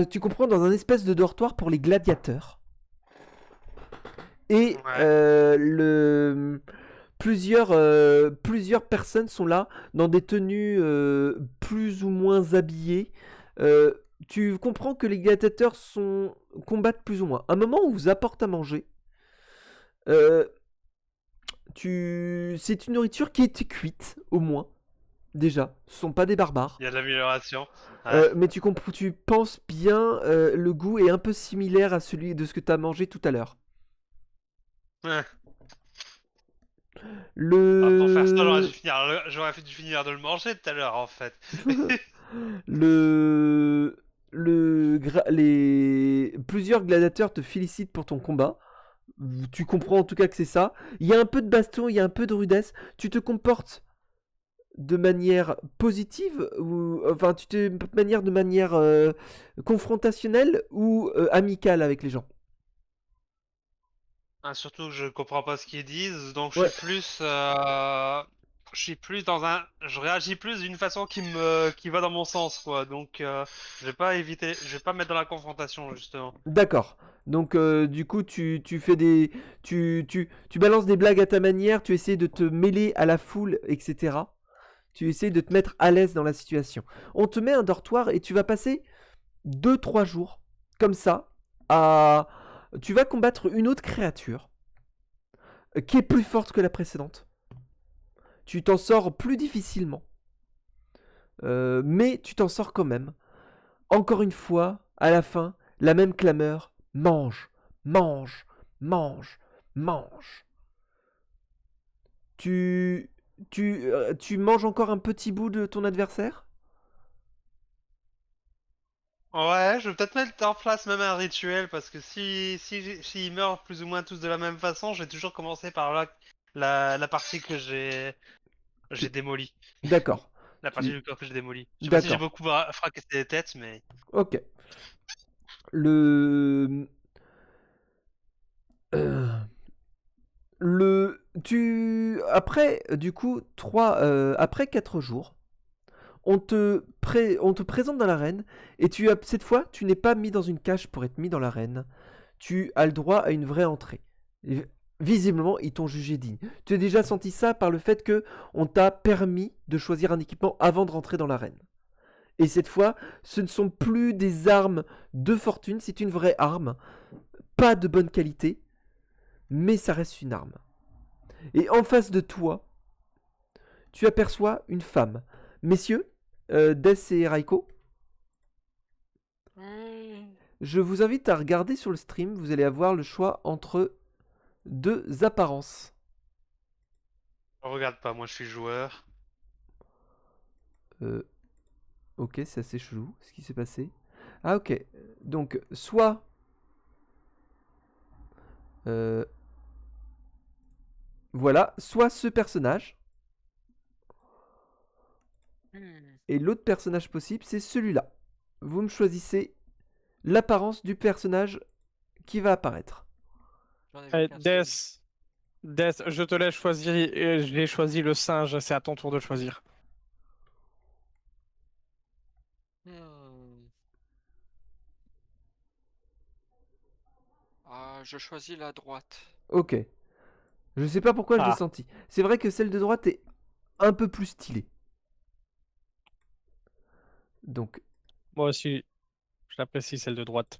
tu comprends, dans un espèce de dortoir pour les gladiateurs. Et Ouais. plusieurs personnes sont là, dans des tenues plus ou moins habillées. Tu comprends que les gladiateurs combattent plus ou moins. À un moment, on vous apporte à manger. C'est une nourriture qui était cuite, au moins. Déjà, ce sont pas des barbares. Il y a de l'amélioration. Ouais. Mais tu penses bien, le goût est un peu similaire à celui de ce que tu as mangé tout à l'heure. Ouais. Pour faire ça, Le... j'aurais dû finir de le manger tout à l'heure en fait. Plusieurs gladiateurs te félicitent pour ton combat. Tu comprends en tout cas que c'est ça. Il y a un peu de baston, il y a un peu de rudesse. Tu te comportes de manière positive ou enfin de manière confrontationnelle ou amicale avec les gens. Ah, surtout que je comprends pas ce qu'ils disent, donc Ouais. je suis plus dans je réagis plus d'une façon qui va dans mon sens quoi. Donc je vais pas me mettre dans la confrontation justement. D'accord. Donc du coup tu fais des tu balances des blagues à ta manière, tu essaies de te mêler à la foule, etc. Tu essaies de te mettre à l'aise dans la situation. On te met un dortoir et tu vas passer 2-3 jours comme ça à... Tu vas combattre une autre créature qui est plus forte que la précédente. Tu t'en sors plus difficilement. Mais tu t'en sors quand même. Encore une fois, à la fin, la même clameur. Mange, mange, mange, mange. Tu manges encore un petit bout de ton adversaire? Ouais, je vais peut-être mettre en place même un rituel parce que s'ils meurent plus ou moins tous de la même façon, je vais toujours commencer par la partie que j'ai démolie. D'accord. La partie du corps que j'ai démolie. Je sais pas si j'ai D'accord. beaucoup fracassé les têtes, mais. Ok. Le... Euh, Après, du coup, après 4 jours, on te présente dans l'arène et cette fois, tu n'es pas mis dans une cage pour être mis dans l'arène. Tu as le droit à une vraie entrée. Et visiblement, ils t'ont jugé digne. Tu as déjà senti ça par le fait que on t'a permis de choisir un équipement avant de rentrer dans l'arène. Et cette fois, ce ne sont plus des armes de fortune, c'est une vraie arme. Pas de bonne qualité, mais ça reste une arme. Et en face de toi, tu aperçois une femme. Messieurs, Des et Raiko, Oui. Je vous invite à regarder sur le stream, vous allez avoir le choix entre 2 apparences. Regarde pas, moi je suis joueur. Ok, c'est assez chelou ce qui s'est passé. Ah ok, donc soit... voilà, soit ce personnage, Hmm. et l'autre personnage possible, c'est celui-là. Vous me choisissez l'apparence du personnage qui va apparaître. J'en ai vu qu'un seul. Death, je te laisse choisir. J'ai choisi le singe, c'est à ton tour de choisir. Hmm. Ah, je choisis la droite. Ok. Je sais pas pourquoi je l'ai Ah. senti. C'est vrai que celle de droite est un peu plus stylée. Donc, Moi aussi, je l'apprécie celle de droite.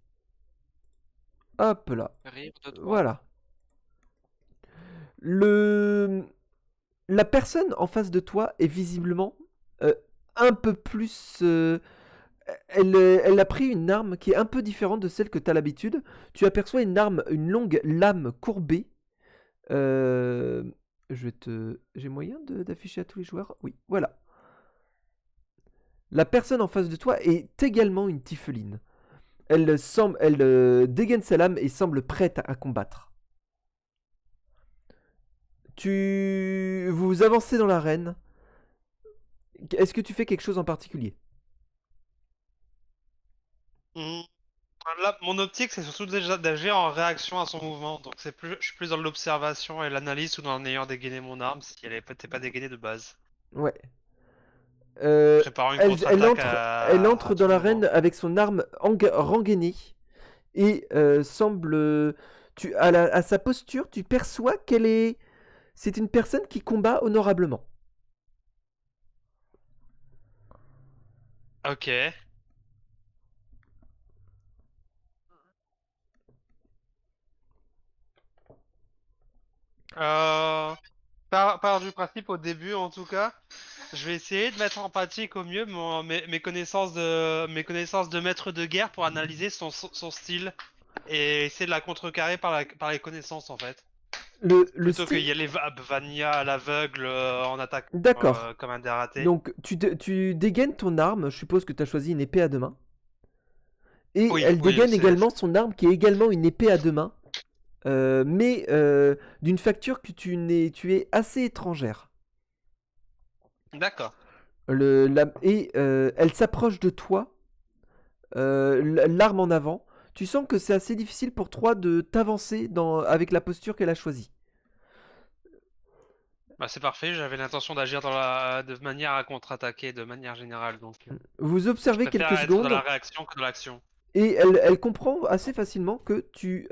hop là. Rire de droite. Voilà. La personne en face de toi est visiblement un peu plus... elle a pris une arme qui est un peu différente de celle que tu as l'habitude. Tu aperçois une longue lame courbée. J'ai moyen d'afficher à tous les joueurs? Oui, voilà. La personne en face de toi est également une tiefling. Elle dégaine sa lame et semble prête à combattre. Vous avancez dans l'arène. Est-ce que tu fais quelque chose en particulier? Hmm. Là, mon optique, c'est surtout déjà d'agir en réaction à son mouvement. Donc je suis plus dans l'observation et l'analyse ou dans en ayant dégainé mon arme si elle n'était pas dégainée de base. Ouais. Préparant une Elle, elle contre-attaque entre, elle à entre dans tout l'arène moment. avec son arme rengainée et semble... à sa posture, tu perçois qu'elle est... C'est une personne qui combat honorablement. Ok. Par du principe, au début en tout cas, je vais essayer de mettre empathique au mieux mes connaissances de maître de guerre pour analyser son style et essayer de la contrecarrer par les connaissances en fait. Le Plutôt qu'il style... y ait les Vanilla à l'aveugle en attaque D'accord. comme un dératé. Donc, tu dégaines ton arme. Je suppose que tu as choisi une épée à 2 mains. Et Oui, elle oui, dégaine également son arme qui est également une épée à 2 mains. Mais d'une facture que tu es assez étrangère. d'accord. Elle s'approche de toi, l'arme en avant. Tu sens que c'est assez difficile pour toi de t'avancer avec la posture qu'elle a choisie. Bah, c'est parfait, j'avais l'intention d'agir de manière à contre-attaquer de manière générale, donc Vous je observez quelques préfère être dans la secondes réaction que dans l'action. et elle comprend assez facilement que tu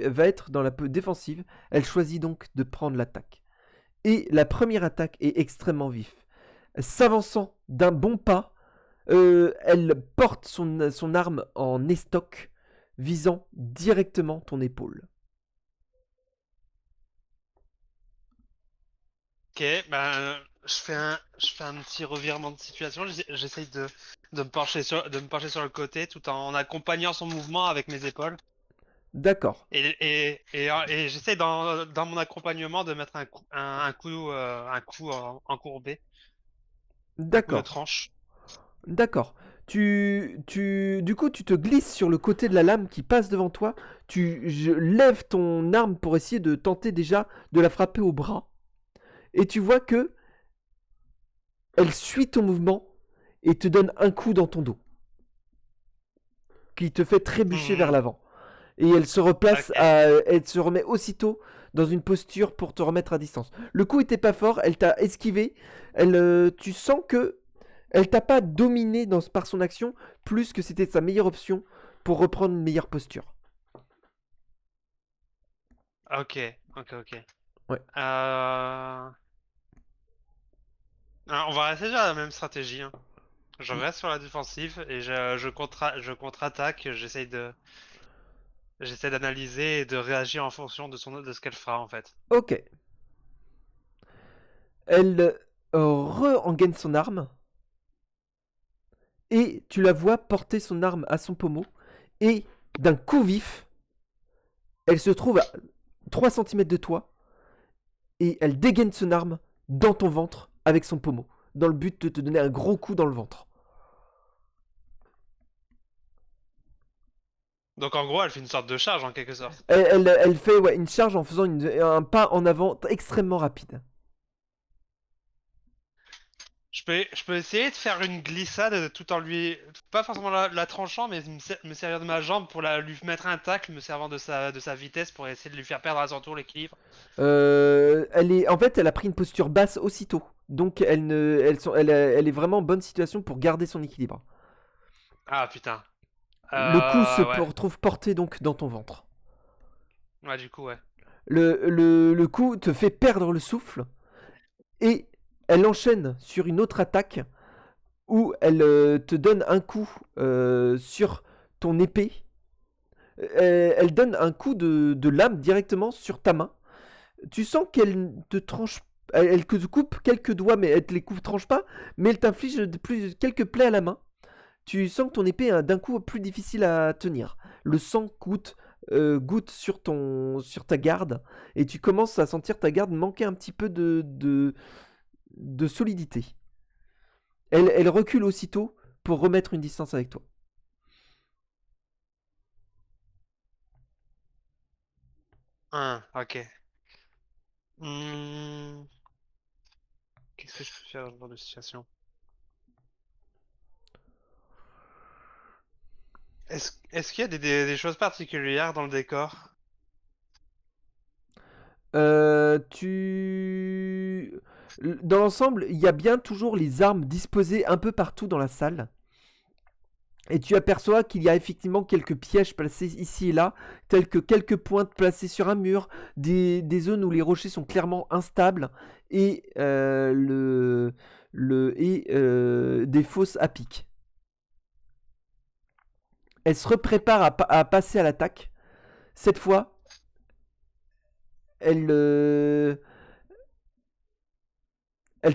vas être dans la défensive. Elle choisit donc de prendre l'attaque. Et la première attaque est extrêmement vive. S'avançant d'un bon pas, elle porte son arme en estoc, visant directement ton épaule. Ok, ben je fais un petit revirement de situation. J'essaye de me pencher sur le côté tout en accompagnant son mouvement avec mes épaules. D'accord, Et j'essaye dans mon accompagnement de mettre un coup encourbé, un coup de d'accord, tranche. d'accord. Du coup, tu te glisses sur le côté de la lame qui passe devant toi. Lèves ton arme pour essayer de tenter déjà de la frapper au bras. Et tu vois que elle suit ton mouvement et te donne un coup dans ton dos, qui te fait trébucher vers Mhm. l'avant. Et elle se Ok. elle se remet aussitôt dans une posture pour te remettre à distance. Le coup était pas fort, elle t'a esquivé. Tu sens que elle t'a pas dominé par son action, plus que c'était sa meilleure option pour reprendre une meilleure posture. Ok, ok. Ouais. On va rester sur la même stratégie, hein. Je reste sur la défensive et je contre-attaque. J'essaie d'analyser et de réagir en fonction de ce qu'elle fera en fait. Ok. Elle re-engaine son arme. et tu la vois porter son arme à son pommeau, et d'un coup vif, elle se trouve à 3 cm de toi, et elle dégaine son arme dans ton ventre avec son pommeau, dans le but de te donner un gros coup dans le ventre. Donc en gros, elle fait une sorte de charge en quelque sorte. Elle fait une charge en faisant un pas en avant extrêmement rapide. Je peux essayer de faire une glissade tout en lui. Pas forcément la tranchant, mais me servir de ma jambe pour lui mettre un tacle, me servant de sa vitesse pour essayer de lui faire perdre à son tour l'équilibre. En fait, elle a pris une posture basse aussitôt. Donc, elle est vraiment en bonne situation pour garder son équilibre. Ah putain. Le coup se Ouais. retrouve porté donc dans ton ventre. Ouais, du coup, ouais. Le coup te fait perdre le souffle et elle enchaîne sur une autre attaque où elle te donne un coup sur ton épée. Elle donne un coup de lame directement sur ta main. Tu sens qu'elle te tranche, elle te coupe quelques doigts, mais elle te les tranche pas, mais elle t'inflige quelques plaies à la main. Tu sens que ton épée est d'un coup plus difficile à tenir. Le sang goutte sur ta garde, et tu commences à sentir ta garde manquer un petit peu de solidité. Elle recule aussitôt pour remettre une distance avec toi. Ok. Qu'est-ce que je peux faire dans ce genre de situation? Est-ce qu'il y a des choses particulières dans le décor? Dans l'ensemble, il y a bien toujours les armes disposées un peu partout dans la salle. Et tu aperçois qu'il y a effectivement quelques pièges placés ici et là, tels que quelques pointes placées sur un mur, des zones où les rochers sont clairement instables, et, des fosses à pic. Elle se prépare à passer à l'attaque. Cette fois, elle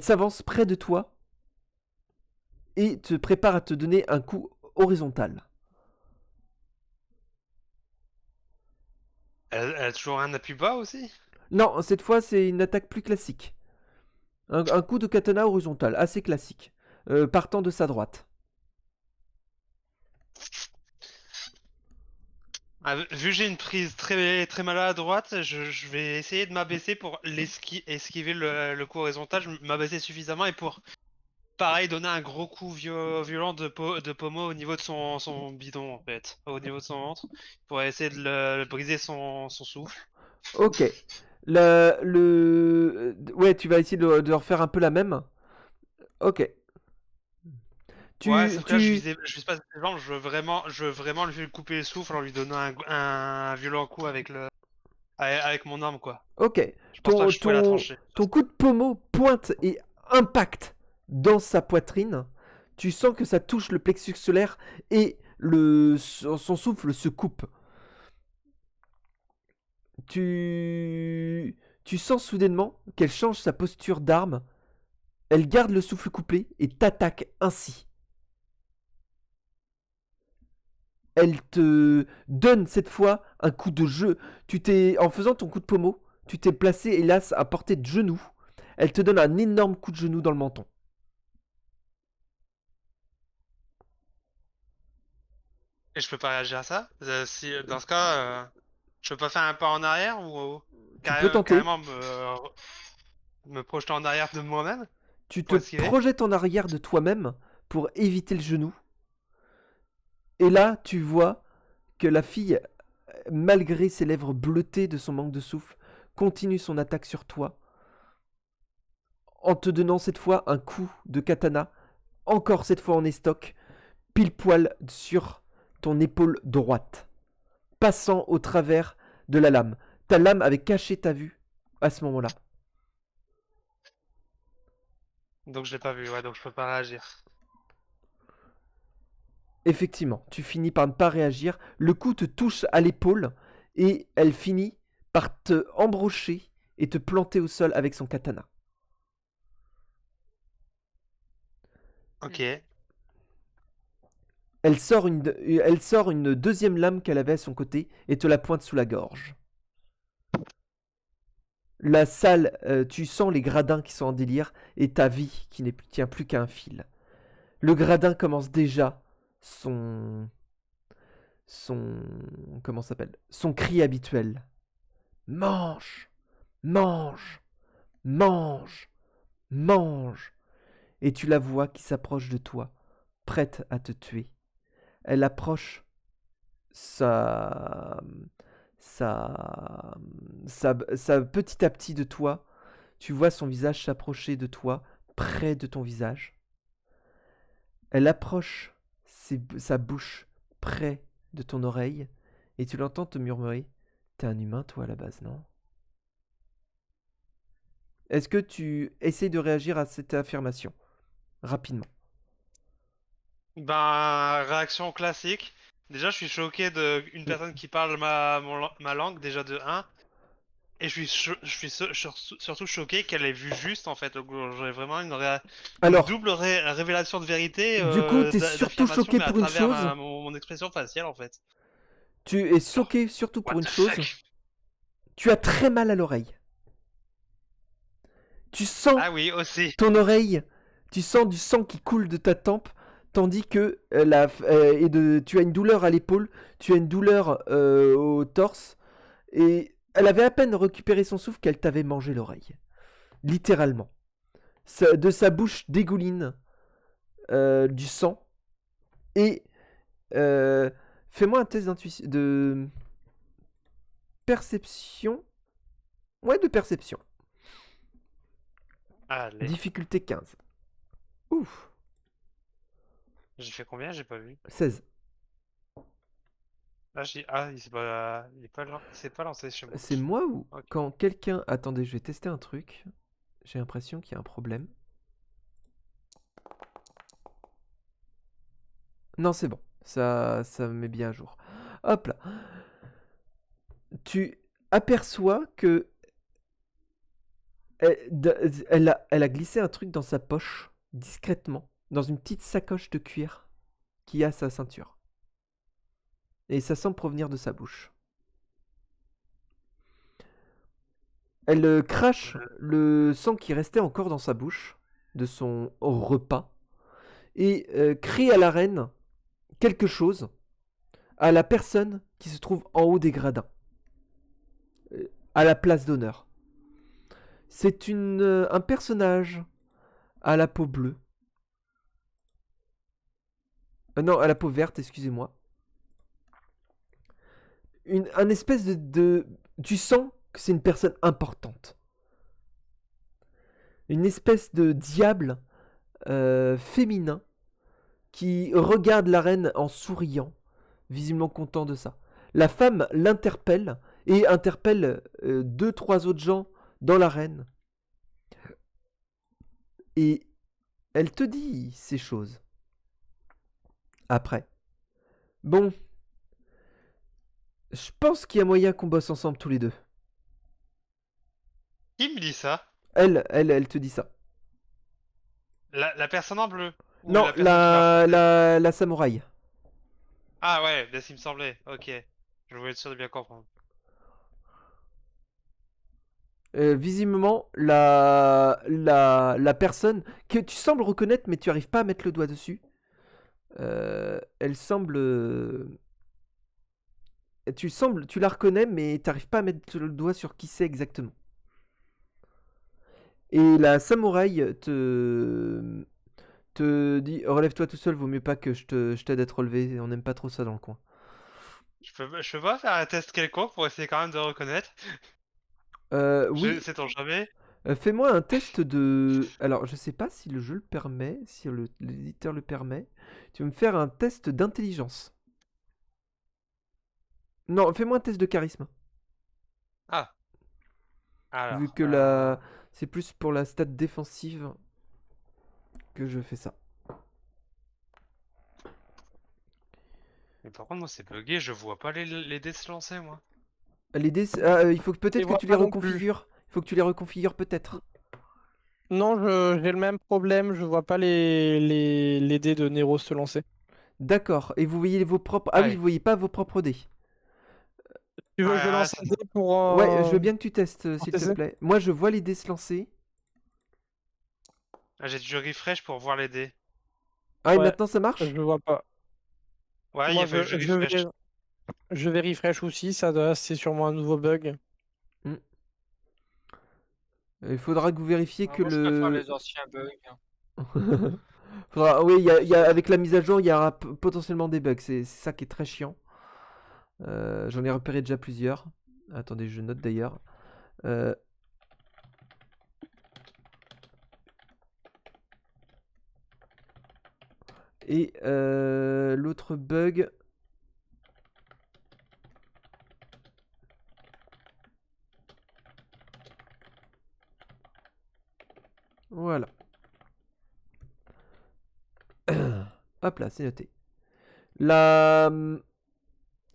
s'avance près de toi et te prépare à te donner un coup horizontal. Elle a toujours un appui bas aussi? Non, cette fois c'est une attaque plus classique. Un coup de katana horizontal, assez classique, partant de sa droite. Ah, vu que j'ai une prise très, très maladroite, je vais essayer de m'abaisser pour esquiver le coup horizontal, m'abaisser suffisamment et pour, pareil, donner un gros coup violent de pommeau au niveau de son bidon, en fait, au niveau de son ventre, pour essayer de le briser son souffle. Ok. Ouais, tu vas essayer de refaire un peu la même. Ok. Ouais, Tu, sauf que là, tu, je vise pas ses jambes, je veux vraiment lui couper le souffle en lui donnant un violent coup avec mon arme, quoi. ok. Je pense pas que je pourrais la trancher. Ton coup de pommeau pointe et impacte dans sa poitrine. Tu sens que ça touche le plexus solaire et son souffle se coupe. Tu sens soudainement qu'elle change sa posture d'arme. Elle garde le souffle coupé et t'attaque ainsi. Elle te donne cette fois un coup de jeu. En faisant ton coup de pommeau, tu t'es placé hélas à portée de genou. Elle te donne un énorme coup de genou dans le menton. Et je peux pas réagir à ça? Si, dans ce cas, je peux pas faire un pas en arrière ou Tu peux tenter. carrément me projeter en arrière de moi-même Tu te pour esquiver? projettes en arrière de toi-même pour éviter le genou. Et là, tu vois que la fille, malgré ses lèvres bleutées de son manque de souffle, continue son attaque sur toi en te donnant cette fois un coup de katana, encore cette fois en estoc, pile poil sur ton épaule droite, passant au travers de la lame. Ta lame avait caché ta vue à ce moment-là. Donc je l'ai pas vu, ouais, donc je peux pas réagir. Effectivement, tu finis par ne pas réagir, le coup te touche à l'épaule et elle finit par te embrocher et te planter au sol avec son katana. Ok. Elle sort une deuxième lame qu'elle avait à son côté et te la pointe sous la gorge. La salle, tu sens les gradins qui sont en délire et ta vie qui ne tient plus qu'à un fil. Le gradin commence déjà son comment ça s'appelle? Son cri habituel. Mange, mange, mange, mange. Et tu la vois qui s'approche de toi, prête à te tuer. Elle approche sa petit à petit de toi. Tu vois son visage s'approcher de toi, près de ton visage. Elle approche sa bouche près de ton oreille et tu l'entends te murmurer « T'es un humain, toi, à la base, non ?» Est-ce que tu essaies de réagir à cette affirmation rapidement? Ben, réaction classique. Déjà, je suis choqué d'une personne qui parle ma langue, déjà de 1. Et surtout choqué qu'elle ait vu juste, en fait. Donc, j'aurais vraiment une Alors, double révélation de vérité, du coup, t'es surtout d'affirmation, choqué mais à pour une travers chose. mon expression faciale, en fait. Tu es choqué surtout pour What une the chose. fuck? Tu as très mal à l'oreille. Tu sens Ah oui, aussi. ton oreille, tu sens du sang qui coule de ta tempe, tandis que tu as une douleur à l'épaule, tu as une douleur au torse, et elle avait à peine récupéré son souffle qu'elle t'avait mangé l'oreille. Littéralement. De sa bouche dégouline du sang, et fais-moi un test d'intuition, de perception. Ouais, de perception. Allez. Difficulté 15. Ouf. J'ai fait combien? J'ai pas vu. 16. Ah, il s'est pas lancé chez moi. C'est moi ou Ok. quand quelqu'un... Attendez, je vais tester un truc. J'ai l'impression qu'il y a un problème. Non, c'est bon. Ça me met bien à jour. Hop là. Tu aperçois que elle a glissé un truc dans sa poche, discrètement, dans une petite sacoche de cuir qui a à sa ceinture. Et ça semble provenir de sa bouche. Elle crache le sang qui restait encore dans sa bouche, de son repas, et crie à la reine quelque chose à la personne qui se trouve en haut des gradins, à la place d'honneur. C'est un personnage à la peau bleue. Non, à la peau verte, excusez-moi. Un espèce de... Tu sens que c'est une personne importante. Une espèce de diable féminin qui regarde la reine en souriant, visiblement content de ça. La femme l'interpelle et interpelle 2-3 autres gens dans l'arène. Et elle te dit ces choses. Après. Bon. Je pense qu'il y a moyen qu'on bosse ensemble tous les deux. Qui me dit ça? Elle te dit ça. La personne en bleu? Ou Non, la personne qui m'a raconté? la samouraï. Ah ouais, bien s'il me semblait. Ok. Je voulais être sûr de bien comprendre. Visiblement, la personne que tu sembles reconnaître, mais tu arrives pas à mettre le doigt dessus. Elle semble. Tu la reconnais, mais tu n'arrives pas à mettre le doigt sur qui c'est exactement. Et la samouraï te dit relève-toi tout seul, vaut mieux pas que je t'aide à te relever. On n'aime pas trop ça dans le coin. Je peux pas faire un test quelconque pour essayer quand même de reconnaître? Oui. Sait-on jamais? Fais-moi un test de... Alors, je sais pas si le jeu le permet, si l'éditeur le permet. Tu vas me faire un test d'intelligence. Non, fais-moi un test de charisme. Ah. Alors. Vu que c'est plus pour la stat défensive que je fais ça. Mais par contre, moi, c'est bugué, je vois pas les dés se lancer, moi. Les dés, il faut peut-être que tu les reconfigures. Il faut que tu les reconfigures peut-être. Non, j'ai le même problème, je vois pas les dés de Nero se lancer. D'accord. Et vous voyez vos propres... Ah oui, Ouais. vous voyez pas vos propres dés. Tu veux que je Ouais, lance c'est un dé pour. Ouais, je veux bien que tu testes, pour s'il te tester plaît. Moi, je vois les dés se lancer. Ah, j'ai du refresh pour voir les dés. Ah, et Ouais, maintenant, ça Je marche? vois pas. Ouais, il Moi, a fallu que je refresh. je vais refresh aussi, c'est sûrement un nouveau bug. Il faudra que vous vérifiez Ah, que moi, je préfère le... les anciens bugs. Oui, avec la mise à jour, il y aura potentiellement des bugs. C'est ça qui est très chiant. J'en ai repéré déjà plusieurs. Attendez, je note d'ailleurs. Euh, Et l'autre bug... Voilà. Hop là, c'est noté. La...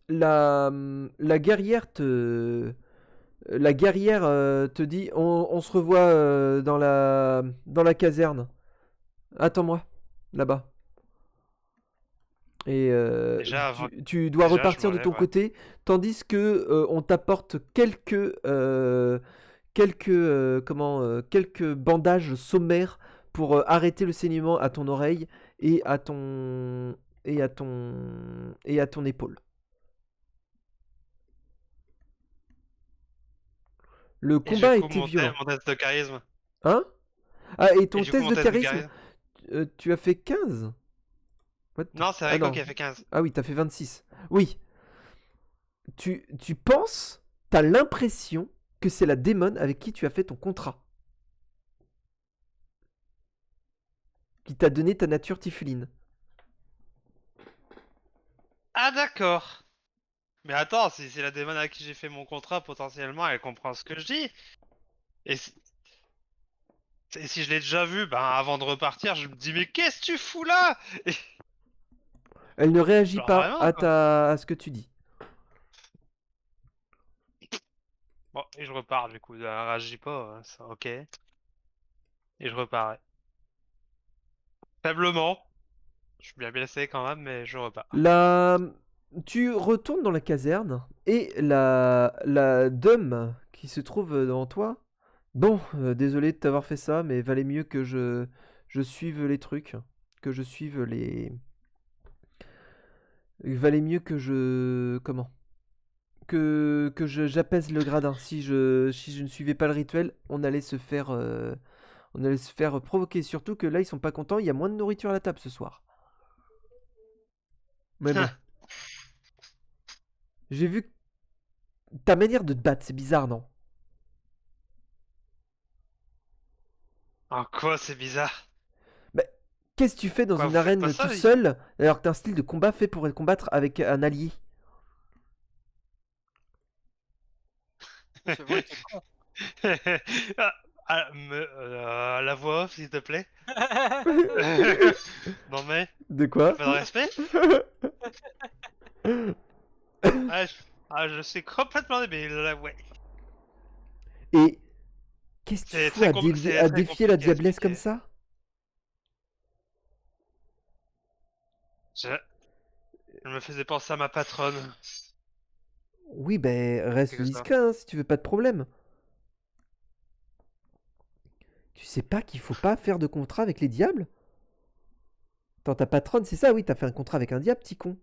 La guerrière te... La guerrière te dit, on se revoit dans la caserne. Attends-moi, là-bas. Et Déjà, tu dois déjà, je repartir de m'enlève, ton ouais. côté, tandis que on t'apporte quelques bandages sommaires pour arrêter le saignement à ton oreille et à ton épaule. Le Et du combat coup, était violent. mon test de charisme. Hein? Ah, et Et ton du coup, test mon de test de charisme, charisme. tu as fait 15? What the Non, c'est Ah Rico non. qui a fait 15. Ah oui, t'as fait 26. Oui. Tu penses, t'as l'impression que c'est la démone avec qui tu as fait ton contrat. Qui t'a donné ta nature tifuline. Ah, d'accord. Mais attends, si c'est la démon à qui j'ai fait mon contrat, potentiellement, elle comprend ce que je dis. Et si je l'ai déjà vu, ben avant de repartir, je me dis, mais qu'est-ce que tu fous là? Et- Elle ne réagit Genre pas vraiment, quoi. à ce que tu dis. Bon, et je repars, du coup, elle réagit pas, ça, ok. Et je repars, ouais. Faiblement. Je suis bien blessé quand même, mais je repars. La... Tu retournes dans la caserne et la dame qui se trouve devant toi. Bon, désolé de t'avoir fait ça, mais valait mieux que je suive les trucs. Que je suive les... Il valait mieux que je... Comment? J'apaise le gradin. Si je ne suivais pas le rituel, on allait se faire provoquer. Surtout que là, ils sont pas contents. Il y a moins de nourriture à la table ce soir. Mais bon. J'ai vu ta manière de te battre, c'est bizarre, non? En quoi c'est bizarre? Bah, qu'est-ce que tu fais dans Quoi, une vous faites pas arène ça? tout seul alors que t'as un style de combat fait pour combattre avec un allié? C'est vrai, t'es con. Ah, la voix off, s'il te plaît. Non mais, De t'as quoi? pas de respect? Ah, je suis complètement débile, là, ouais. Et qu'est-ce que tu fous C'est à très défier la compliqué à diablesse comme expliquer. ça? Je... je me faisais penser à ma patronne. Oui, ben C'est reste que ça. discret hein, si tu veux pas de problème. Tu sais pas qu'il faut pas faire de contrat avec les diables? Attends, ta patronne, c'est ça? Oui, t'as fait un contrat avec un diable, petit con.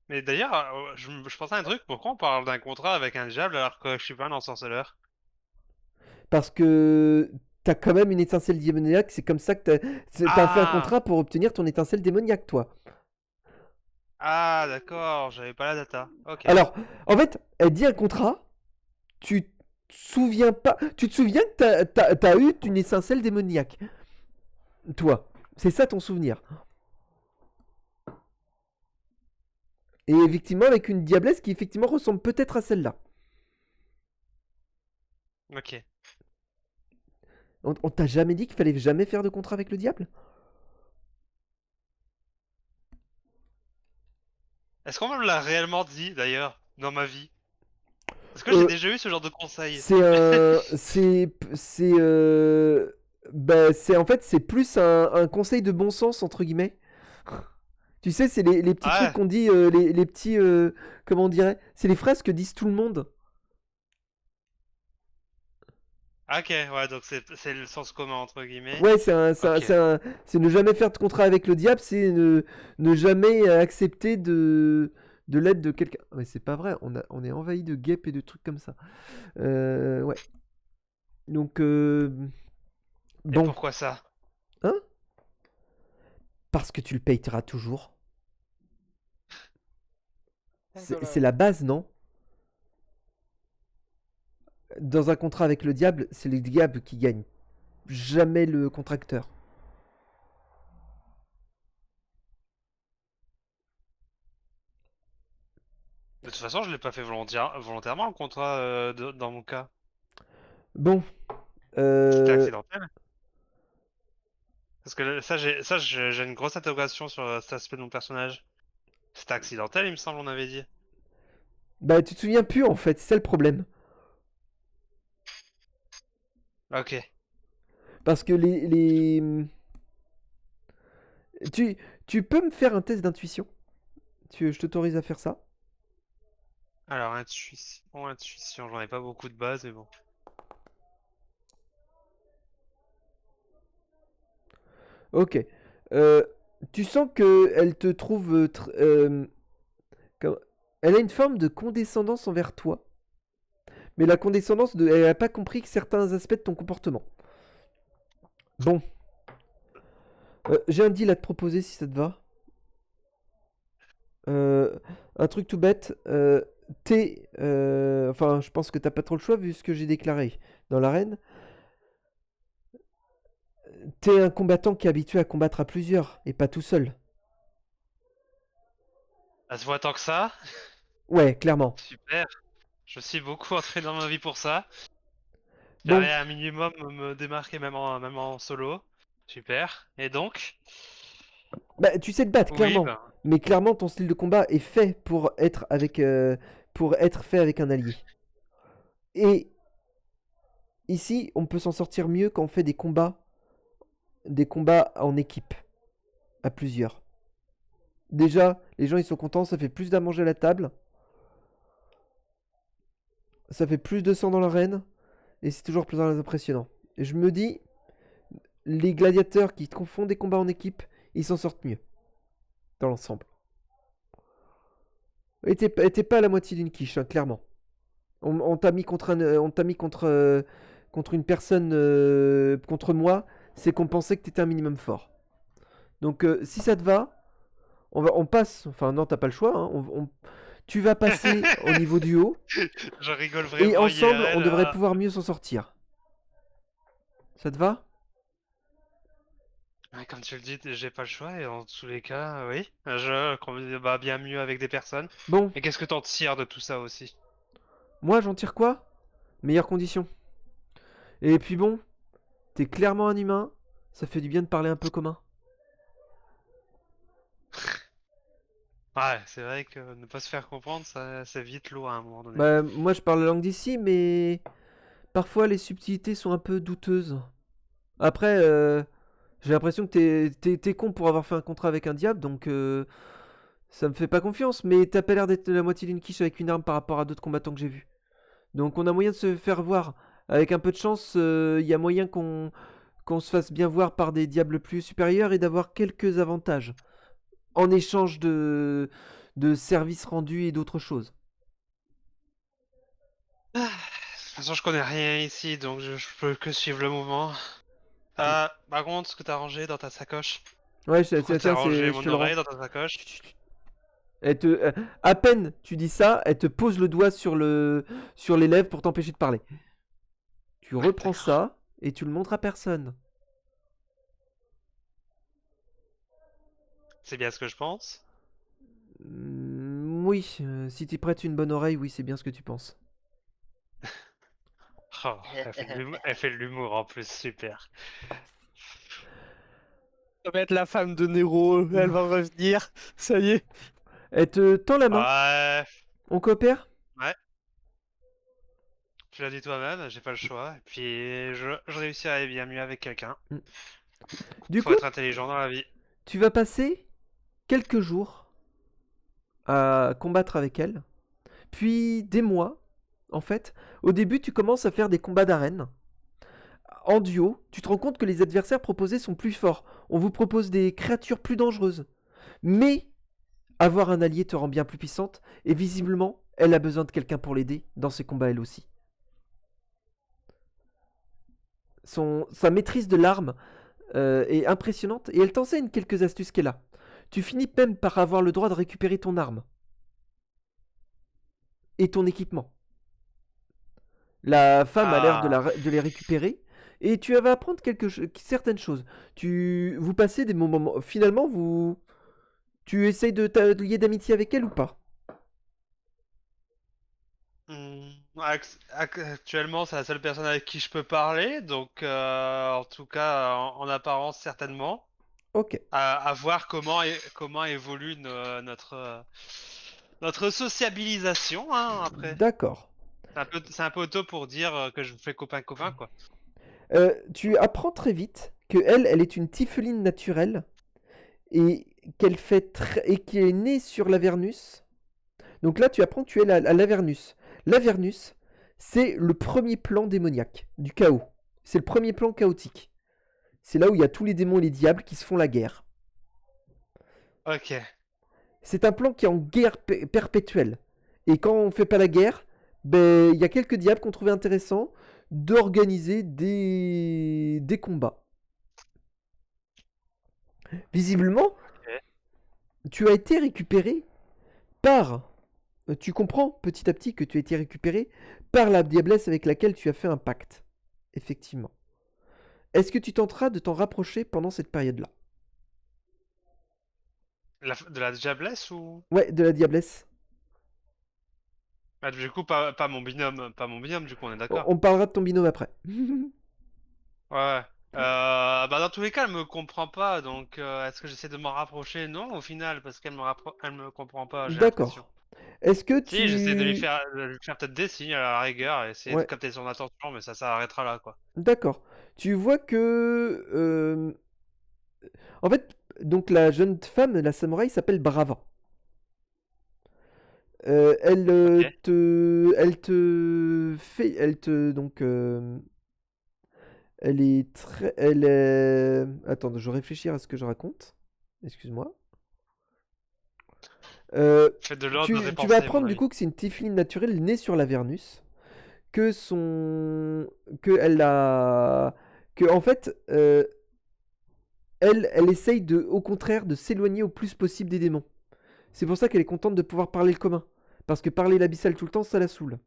Mais d'ailleurs, je pensais à un truc, pourquoi on parle d'un contrat avec un diable alors que je suis pas un ensorceleur? Parce que t'as quand même une étincelle démoniaque, c'est comme ça que t'as fait un Ah! contrat pour obtenir ton étincelle démoniaque, toi. Ah, d'accord, j'avais pas la data. Ok. Alors, en fait, elle dit un contrat, tu tu te souviens que t'as eu une étincelle démoniaque, toi. C'est ça ton souvenir. Et effectivement, avec une diablesse qui effectivement ressemble peut-être à celle-là. Ok. On t'a jamais dit qu'il fallait jamais faire de contrat avec le diable? Est-ce qu'on me l'a réellement dit, d'ailleurs, dans ma vie? Est-ce que j'ai Euh, déjà eu ce genre de conseil? c'est un... Bah, c'est en fait, c'est plus un conseil de bon sens, entre guillemets. Tu sais, c'est les petits Ah trucs ouais. qu'on dit, les petits, comment on dirait? C'est les phrases que disent tout le monde. Ok, ouais, donc c'est le sens commun entre guillemets. Ouais, Ok. c'est ne jamais faire de contrat avec le diable, c'est ne jamais accepter de l'aide de quelqu'un. Mais c'est pas vrai, on est envahi de guêpes et de trucs comme ça. Ouais. Donc, Et bon, pourquoi ça? hein? Parce que tu le payeras toujours. 5 C'est la base, non? Dans un contrat avec le diable, c'est le diable qui gagne, jamais le contracteur. De toute façon, je l'ai pas fait volontairement le contrat dans mon cas. Bon, C'était euh, accidentel. Parce que j'ai une grosse interrogation sur cet aspect de mon personnage. C'était accidentel, il me semble, on avait dit. bah tu te souviens plus en fait, c'est ça le problème. Ok. Parce que Tu, tu peux me faire un test d'intuition? Je t'autorise à faire ça. Alors, intuition, j'en ai pas beaucoup de base, mais bon. Ok. Euh, Tu sens que elle te trouve... elle a une forme de condescendance envers toi. Mais la condescendance, elle n'a pas compris que certains aspects de ton comportement. Bon. J'ai un deal à te proposer si ça te va. Euh, un truc tout bête. Enfin, je pense que t'as pas trop le choix vu ce que j'ai déclaré dans l'arène. T'es un combattant qui est habitué à combattre à plusieurs et pas tout seul. Ça se voit tant que ça. Ouais, clairement. Super. Je suis beaucoup entraîné dans ma vie pour ça. Bon, J'arrive à un minimum me démarquer même en solo. Super. Et donc? bah tu sais te battre, Oui, clairement. ben. Mais clairement, ton style de combat est fait pour être fait avec un allié. Et ici, on peut s'en sortir mieux quand on fait des combats en équipe, à plusieurs. Déjà, les gens ils sont contents, ça fait plus d'à manger à la table, ça fait plus de sang dans l'arène, et c'est toujours plus impressionnant. Et je me dis, les gladiateurs qui font des combats en équipe, ils s'en sortent mieux, dans l'ensemble. Et t'es pas à la moitié d'une quiche, hein, clairement. On t'a mis contre une personne, contre moi, c'est qu'on pensait que t'étais un minimum fort. Donc, si ça te va, on passe. Enfin, non, t'as pas le choix, hein, tu vas passer au niveau du haut, Je rigole et vraiment ensemble, IRL. on devrait pouvoir mieux s'en sortir. Ça te va? Ouais, comme tu le dis, j'ai pas le choix et en tous les cas, oui, je combats bien mieux avec des personnes. Bon, Mais qu'est-ce que t'en tires de tout ça aussi? moi, j'en tire quoi? Meilleures conditions. Et puis bon, t'es clairement un humain, ça fait du bien de parler un peu commun. Ouais, c'est vrai que ne pas se faire comprendre, ça c'est vite lourd à un moment donné. Bah, moi, je parle la langue d'ici, mais parfois, les subtilités sont un peu douteuses. Après, j'ai l'impression que t'es con pour avoir fait un contrat avec un diable, donc ça me fait pas confiance. Mais t'as pas l'air d'être la moitié d'une quiche avec une arme par rapport à d'autres combattants que j'ai vus. Donc on a moyen de se faire voir. Avec un peu de chance, il y a moyen qu'on se fasse bien voir par des diables plus supérieurs et d'avoir quelques avantages. En échange de services rendus et d'autres choses. Ah, de toute façon, je connais rien ici, donc je peux que suivre le mouvement. Par contre, ce que t'as rangé dans ta sacoche. Ouais, Pourquoi tiens, t'as tiens, rangé je mon te le rends. oreille dans ta sacoche? Chut, chut, chut. À peine tu dis ça, elle te pose le doigt sur les lèvres pour t'empêcher de parler. Tu Ouais, reprends d'accord. ça et tu le montres à personne. C'est bien ce que je pense. Oui, si tu prêtes une bonne oreille, oui, c'est bien ce que tu penses. Oh, elle fait de l'humour en plus, super. Ça va être la femme de Nero, elle va revenir, ça y est. Elle te tend la main. Ouais, On coopère? ouais, tu l'as dit toi-même, j'ai pas le choix. Et puis je réussis à aller bien mieux avec quelqu'un. Du Faut coup, être intelligent dans la vie. tu vas passer quelques jours à combattre avec elle, puis des mois, en fait. Au début, tu commences à faire des combats d'arène. En duo, tu te rends compte que les adversaires proposés sont plus forts. On vous propose des créatures plus dangereuses. Mais avoir un allié te rend bien plus puissante, et visiblement, elle a besoin de quelqu'un pour l'aider dans ses combats elle aussi. Sa maîtrise de l'arme est impressionnante, et elle t'enseigne quelques astuces qu'elle a. Tu finis même par avoir le droit de récupérer ton arme. Et ton équipement. La femme a l'air de les récupérer, et tu vas apprendre certaines choses. Vous passez des moments... Finalement, tu essayes de lier d'amitié avec elle ou pas? Actuellement, c'est la seule personne avec qui je peux parler, donc en tout cas, en apparence, certainement. Ok, À voir comment évolue notre sociabilisation, hein, après. d'accord. C'est un peu tôt pour dire que je vous fais copain-copain, quoi. Tu apprends très vite que elle est une tiefling naturelle et et qui est née sur l'Avernus. Donc là, tu apprends que tu es à l'Avernus. L'Avernus, c'est le premier plan démoniaque du chaos. C'est le premier plan chaotique. C'est là où il y a tous les démons et les diables qui se font la guerre. Ok. C'est un plan qui est en guerre perpétuelle. Et quand on fait pas la guerre, ben il y a quelques diables qui ont trouvé intéressant d'organiser des combats. Visiblement, tu as été récupéré par... Tu comprends petit à petit que tu as été récupéré par la diablesse avec laquelle tu as fait un pacte. Effectivement. Est-ce que tu tenteras de t'en rapprocher pendant cette période-là? De la diablesse ou... Ouais, de la diablesse. Ah, du coup, pas mon binôme, du coup, on est d'accord. On parlera de ton binôme après. Ouais. Bah dans tous les cas, elle me comprend pas, donc est-ce que j'essaie de m'en rapprocher? Non, au final, parce elle me comprend pas, j'ai l'impression. D'accord. Est-ce que Si, j'essaie de lui tu... faire peut-être des signes à la rigueur, et essayer de Ouais, capter son attention, mais ça arrêtera là, quoi. d'accord. Tu vois que... En fait, donc la jeune femme, la samouraï, s'appelle Brava. Ok. Donc, elle est... Attends, je réfléchis à ce que je raconte. Excuse-moi. Faites de l'ordre de tes Tu vas pensées, à mon apprendre du avis. coup que c'est une tiefling naturelle née sur l'Avernus, que son, que elle a, que en fait, elle essaye au contraire, de s'éloigner au plus possible des démons. C'est pour ça qu'elle est contente de pouvoir parler le commun, parce que parler l'abyssal tout le temps, ça la saoule.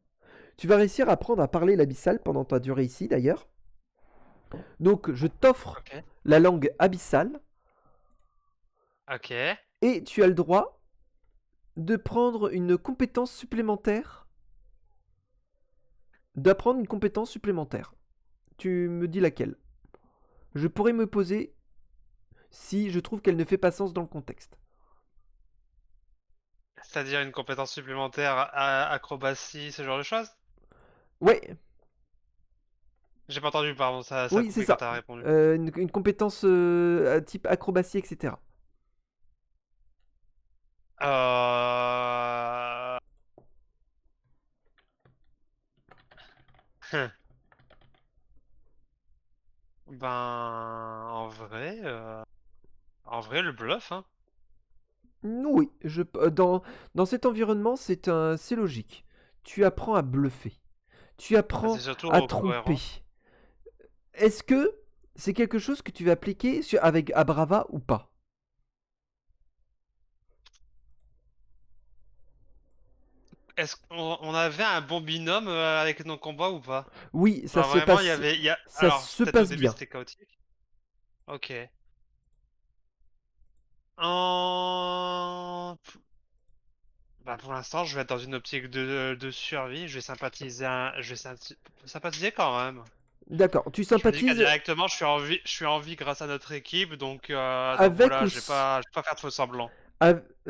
Tu vas réussir à apprendre à parler l'abyssal pendant ta durée ici, d'ailleurs. Donc, je t'offre Ok. la langue abyssale, Ok. et tu as le droit de prendre une compétence supplémentaire. D'apprendre une compétence supplémentaire. Tu me dis laquelle. Je pourrais me poser si je trouve qu'elle ne fait pas sens dans le contexte. C'est-à-dire une compétence supplémentaire acrobatie, ce genre de choses? Ouais, J'ai pas entendu, pardon, ça a oui, c'est coupé quand ça. t'as répondu. Une compétence type acrobatie, etc. Euh... Ben, en vrai, le bluff, hein. Oui, dans cet environnement, c'est logique. Tu apprends à bluffer. Tu Bah, c'est apprends surtout à cohérent. tromper. Est-ce que c'est quelque chose que tu vas appliquer avec Abrava ou pas? Est-ce qu'on avait un bon binôme avec nos combats ou pas? Oui, ça Genre se vraiment, passe, ça Alors, se peut-être au passe début bien. c'était chaotique. Ok. En... Bah, pour l'instant, je vais être dans une optique de survie. Je vais sympathiser quand même. D'accord, tu Je me dis sympathises qu'indirectement, je suis en vie grâce à notre équipe, donc avec voilà, ou je vais pas faire de faux semblant.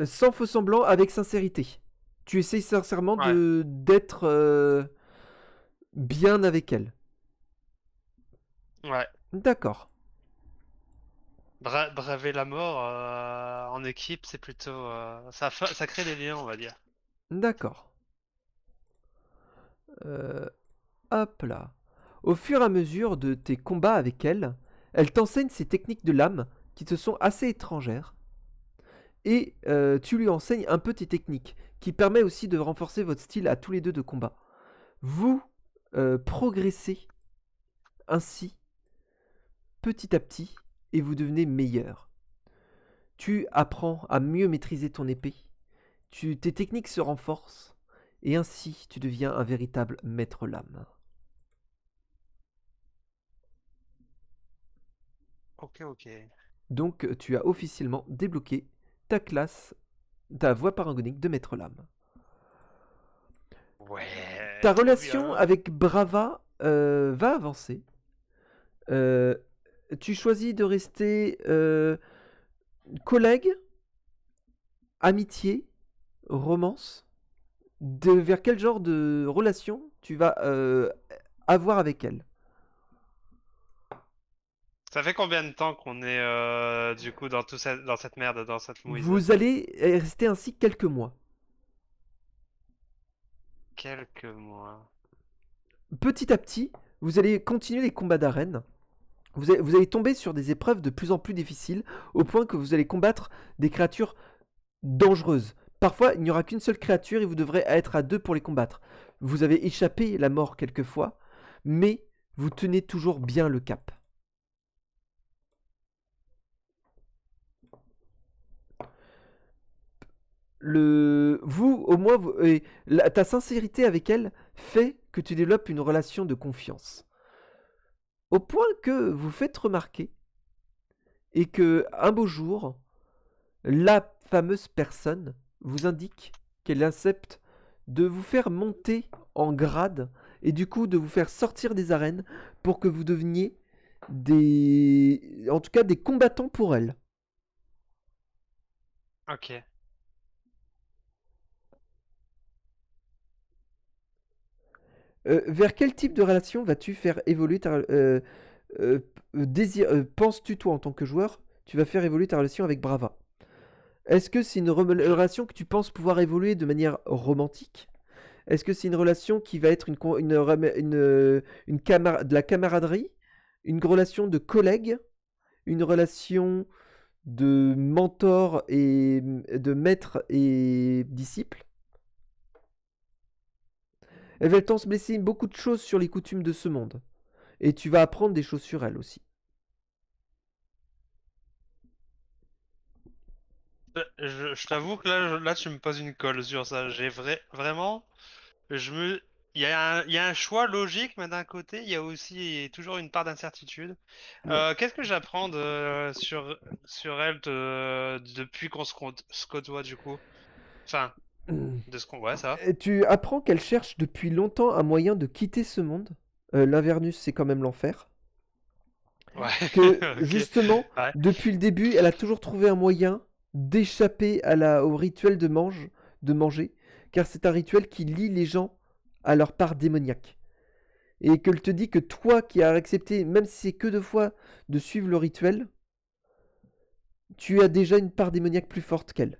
sans faux semblant, avec sincérité. Tu essayes sincèrement Ouais. d'être bien avec elle. Ouais. D'accord. Braver la mort en équipe, c'est plutôt. Ça crée des liens, on va dire. D'accord. Hop là. Au fur et à mesure de tes combats avec elle, elle t'enseigne ces techniques de lame qui te sont assez étrangères. Et tu lui enseignes un peu tes techniques, qui permet aussi de renforcer votre style à tous les deux de combat. Vous progressez ainsi petit à petit et vous devenez meilleur. Tu apprends à mieux maîtriser ton épée, tes techniques se renforcent et ainsi tu deviens un véritable maître lame. Ok. Donc tu as officiellement débloqué ta classe, ta voie parangonique de maître lame. Ouais, Ta trop relation bien. avec Brava va avancer. Euh, Tu choisis de rester collègue, amitié, romance. Vers quel genre de relation tu vas avoir avec elle? Ça fait combien de temps qu'on est du coup dans dans cette merde, dans cette mouise? Vous allez rester ainsi quelques mois. Quelques mois. Petit à petit, vous allez continuer les combats d'arène. Vous allez tomber sur des épreuves de plus en plus difficiles, au point que vous allez combattre des créatures dangereuses. Parfois, il n'y aura qu'une seule créature et vous devrez être à deux pour les combattre. Vous avez échappé la mort quelquefois, mais vous tenez toujours bien le cap. Au moins, ta sincérité avec elle fait que tu développes une relation de confiance. Au point que vous faites remarquer et que un beau jour, la fameuse personne vous indique qu'elle accepte de vous faire monter en grade et du coup de vous faire sortir des arènes pour que vous deveniez en tout cas des combattants pour elle. Ok. Vers quel type de relation vas-tu faire évoluer ta penses-tu toi en tant que joueur, tu vas faire évoluer ta relation avec Brava? Est-ce que c'est une Je... relation que tu penses pouvoir évoluer de manière romantique? Est-ce que c'est une relation qui va être de la camaraderie? Une relation de collègue? Une relation de mentor et de maître et disciple? Elle va t'enseigner beaucoup de choses sur les coutumes de ce monde. Et tu vas apprendre des choses sur elle aussi. je t'avoue que là, tu me poses une colle sur ça. Vraiment. Je me... il y a un choix logique, mais d'un côté, il y a aussi toujours une part d'incertitude. Ouais. Qu'est-ce que j'apprends sur elle depuis qu'on se côtoie, du coup? Enfin, de ce qu'on voit, ça. Et tu apprends qu'elle cherche depuis longtemps un moyen de quitter ce monde. L'Invernus, c'est quand même l'enfer. Ouais, Que ok. justement, Ouais. depuis le début, elle a toujours trouvé un moyen d'échapper au rituel de manger, car c'est un rituel qui lie les gens à leur part démoniaque. Et qu'elle te dit que toi qui as accepté, même si c'est que 2 fois, de suivre le rituel, tu as déjà une part démoniaque plus forte qu'elle.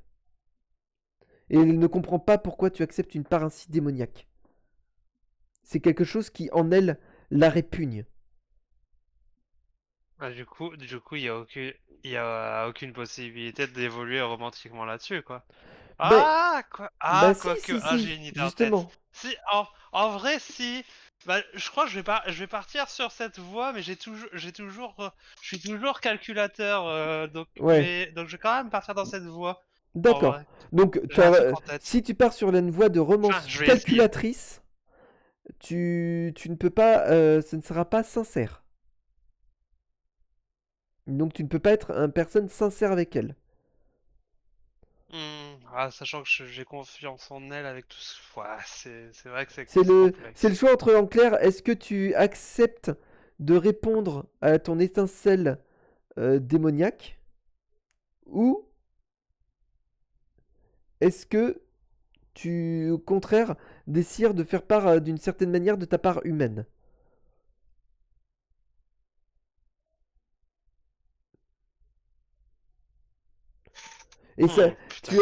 Et elle ne comprend pas pourquoi tu acceptes une part ainsi démoniaque. C'est quelque chose qui, en elle, la répugne. Ah, il y a aucune possibilité d'évoluer romantiquement là-dessus, quoi. Ben, Ah, si, quoi que, si, ah, si, j'ai une idée en tête. justement. Si, en vrai, si. Bah, je crois que je vais partir sur cette voie, mais je suis toujours calculateur, Ouais, donc je vais quand même partir dans cette voie. En d'accord. vrai, Donc, j'ai un truc en tête. si tu pars sur une voie de Enfin, romance je vais essayer. calculatrice, tu ne peux pas, ce ne sera pas sincère. Donc, tu ne peux pas être une personne sincère avec elle. Sachant que j'ai confiance en elle avec tout ce. Ouais, c'est vrai que C'est c'est le complexe. choix entre, en clair, est-ce que tu acceptes de répondre à ton étincelle démoniaque ou est-ce que tu, au contraire, décides de faire part d'une certaine manière de ta part humaine? Et ça, putain.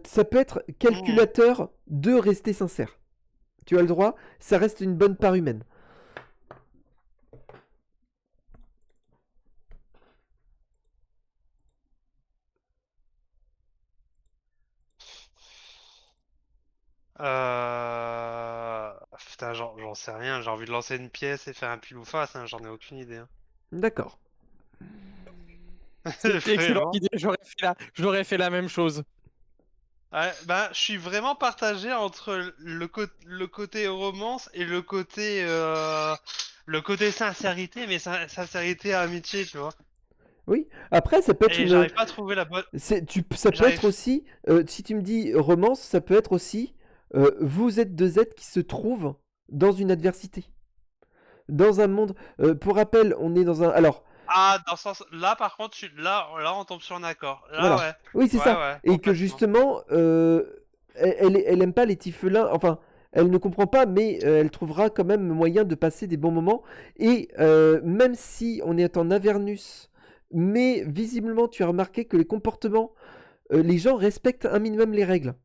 ça peut être calculateur de rester sincère. Tu as le droit, ça reste une bonne part humaine. Putain, j'en sais rien. J'ai envie de lancer une pièce et faire un pile ou face. Hein, j'en ai aucune idée. Hein. D'accord. C'est une excellente Vraiment. idée, j'aurais fait la même chose. Ouais, bah, je suis vraiment partagé entre le côté romance et le côté sincérité, mais sincérité à amitié, tu vois. Oui. Après, ça peut être Et j'arrive pas à trouver la bonne. ça peut être J'arrive. aussi, si tu me dis romance, ça peut être aussi, vous êtes deux êtres qui se trouvent dans une adversité. Dans un monde, pour rappel, on est dans un... Alors, Ah, dans ce sens. Là, par contre, là, on tombe sur un accord. Là, voilà. ouais. Oui, c'est Ouais, ça. ouais, Et que complètement. justement, elle aime pas les tifelins. Enfin, elle ne comprend pas, mais elle trouvera quand même moyen de passer des bons moments. Et même si on est en Avernus, mais visiblement, tu as remarqué que les comportements, les gens respectent un minimum les règles.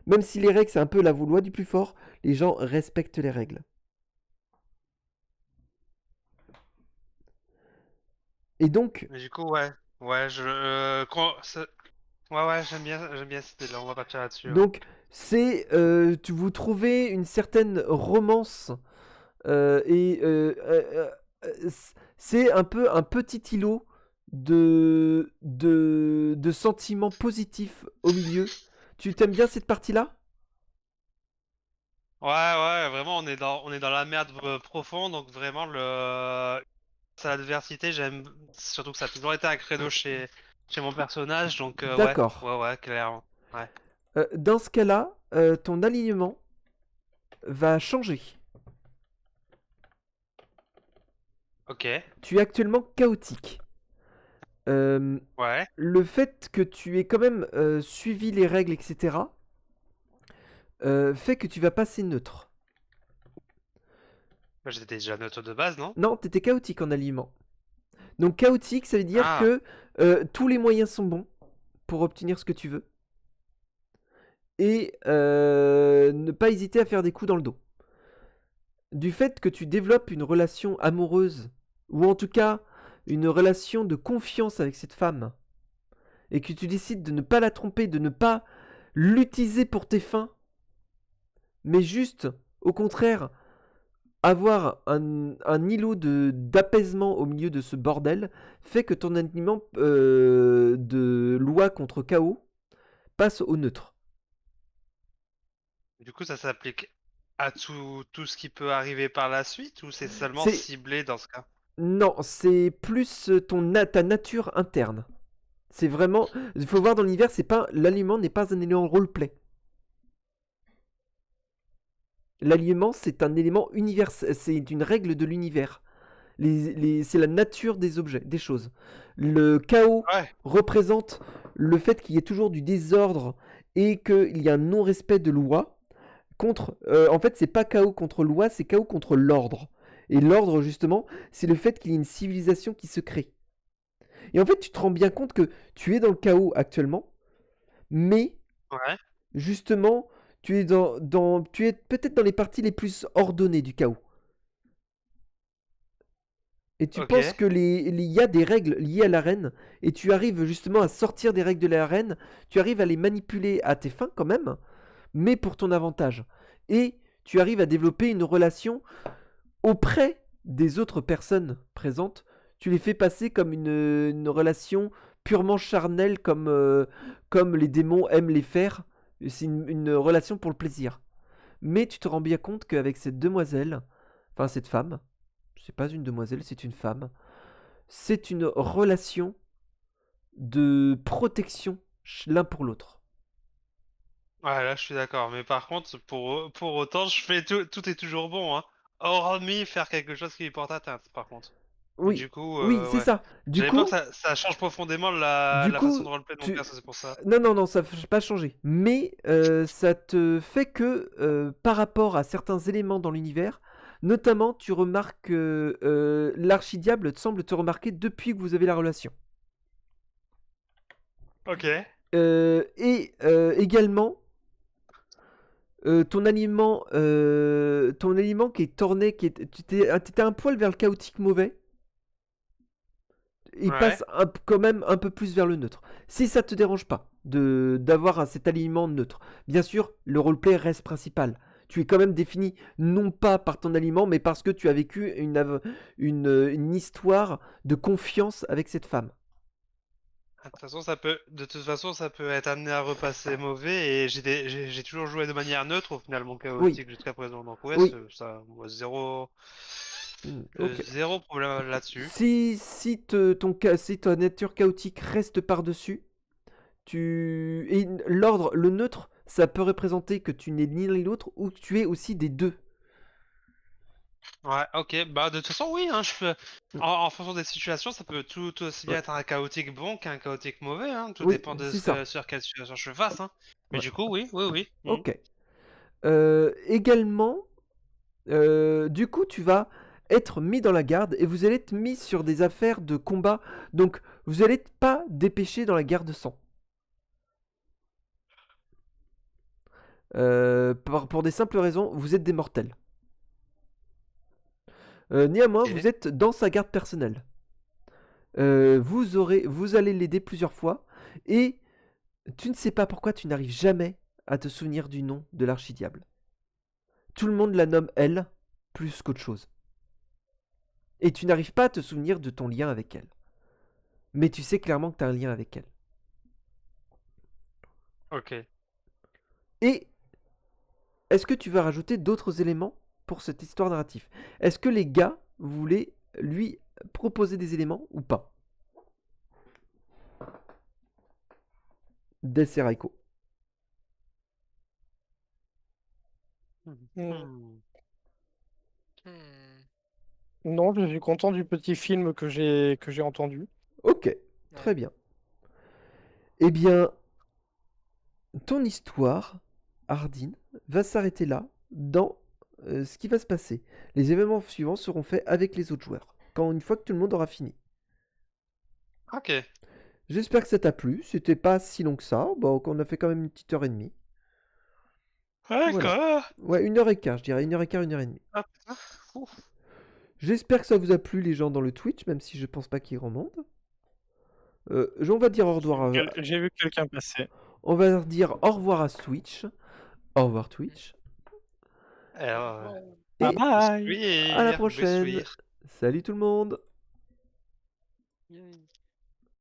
Même si les règles, c'est un peu la loi du plus fort, les gens respectent les règles. Et donc, Mais du coup, ouais. Ouais, ouais, ouais, j'aime bien cette idée-là. On va partir là-dessus. Ouais. donc vous trouvez une certaine romance et c'est un peu un petit îlot de sentiments positifs au milieu. Tu t'aimes bien cette partie-là? Ouais, ouais, vraiment, on est dans la merde profonde, donc vraiment, c'est l'adversité, j'aime surtout que ça a toujours été un credo chez mon personnage, donc ouais, D'accord. ouais, ouais, clairement. Ouais. Dans ce cas-là, ton alignement va changer. Ok, Tu es actuellement chaotique. Euh, ouais. le fait que tu aies quand même suivi les règles, etc., fait que tu vas passer neutre. Bah, j'étais déjà neutre de base, non? Non, t'étais chaotique en alignement. Donc chaotique, ça veut dire Ah, que tous les moyens sont bons pour obtenir ce que tu veux. Et ne pas hésiter à faire des coups dans le dos. Du fait que tu développes une relation amoureuse, ou en tout cas une relation de confiance avec cette femme, et que tu décides de ne pas la tromper, de ne pas l'utiliser pour tes fins, mais juste, au contraire, avoir un îlot d'apaisement au milieu de ce bordel, fait que ton alignement de loi contre chaos passe au neutre. du coup, ça s'applique à tout ce qui peut arriver par la suite, ou c'est seulement C'est ciblé dans ce cas? Non, c'est plus ta nature interne. C'est vraiment, il faut voir dans l'univers, c'est pas l'aliment n'est pas un élément roleplay. L'aliment, c'est un élément universel, c'est une règle de l'univers. C'est la nature des objets, des choses. Le chaos Ouais, représente le fait qu'il y ait toujours du désordre et qu'il y a un non-respect de loi. En fait, c'est pas chaos contre loi, c'est chaos contre l'ordre. Et l'ordre, justement, c'est le fait qu'il y ait une civilisation qui se crée. Et en fait, tu te rends bien compte que tu es dans le chaos actuellement, mais ouais, justement, tu es peut-être dans les parties les plus ordonnées du chaos. Et tu ok. penses que il y a des règles liées à l'arène, et tu arrives justement à sortir des règles de l'arène, tu arrives à les manipuler à tes fins quand même, mais pour ton avantage. Et tu arrives à développer une relation auprès des autres personnes présentes. Tu les fais passer comme une relation purement charnelle, comme les démons aiment les faire. C'est une relation pour le plaisir. Mais tu te rends bien compte qu'avec cette demoiselle, enfin cette femme, c'est pas une demoiselle, c'est une femme, c'est une relation de protection l'un pour l'autre. Ouais, là, je suis d'accord. Mais par contre, pour autant, je fais tout est toujours bon, hein. Hormis faire quelque chose qui lui porte atteinte, par contre. Oui, Du coup, oui, c'est ouais. ça. Du J'avais peur que coup, ça change profondément du la façon coup, de roleplay de mon perso, c'est pour ça. Non, non, non, ça ne pas changer. Mais ça te fait que, par rapport à certains éléments dans l'univers, notamment, tu remarques que l'archidiable semble te remarquer depuis que vous avez la relation. Ok. Également, ton aliment qui est tourné, t'étais un poil vers le chaotique mauvais. Il Ouais. passe quand même un peu plus vers le neutre. Si ça te dérange pas d'avoir cet aliment neutre. Bien sûr, le roleplay reste principal. Tu es quand même défini non pas par ton aliment, mais parce que tu as vécu une histoire de confiance avec cette femme. De toute façon, ça peut être amené à repasser mauvais et j'ai toujours joué de manière neutre au final mon chaotique jusqu'à présent. Donc ouais, Oui. ça, moi, zéro Ok. problème là-dessus. Si ta nature chaotique reste par-dessus, le neutre, ça peut représenter que tu n'es ni l'un ni l'autre ou que tu es aussi des deux. Ouais, ok. Bah de toute façon, oui, hein, je peux. En fonction des situations, ça peut tout aussi bien Ouais. être un chaotique bon qu'un chaotique mauvais. Hein. Tout Oui, dépend de c'est ça. sur quelle situation je fasse. Hein. Mais Ouais. du coup, oui. Ok. Également, du coup, tu vas être mis dans la garde et vous allez être mis sur des affaires de combat. Donc, vous n'allez pas dépêcher dans la guerre de sang. Pour des simples raisons, vous êtes des mortels. Néanmoins, Ok. vous êtes dans sa garde personnelle. Vous allez l'aider plusieurs fois et tu ne sais pas pourquoi tu n'arrives jamais à te souvenir du nom de l'archidiable. Tout le monde la nomme elle plus qu'autre chose. Et tu n'arrives pas à te souvenir de ton lien avec elle. Mais tu sais clairement que tu as un lien avec elle. Ok. Et est-ce que tu veux rajouter d'autres éléments pour cette histoire narrative? Est-ce que les gars voulaient lui proposer des éléments ou pas? Des et Raiko. Hmm. Hmm. Non, je suis content du petit film que j'ai entendu. Ok, très bien. Eh bien, ton histoire, Hardin, va s'arrêter là dans ce qui va se passer. Les événements suivants seront faits avec les autres joueurs, une fois que tout le monde aura fini. Ok. J'espère que ça t'a plu. C'était pas si long que ça. Bon, on a fait quand même une petite heure et demie. Voilà. D'accord. Ouais, 1h15, je dirais. 1h15, 1h30. Ah, putain. Ouf. J'espère que ça vous a plu, les gens dans le Twitch, même si je pense pas qu'il y ait grand monde. On va dire au revoir. J'ai vu quelqu'un passer. On va dire au revoir à Twitch. Au revoir Twitch. Alors, Bye Et bye! à la biscuire, prochaine. biscuire. Salut tout le monde. Yay.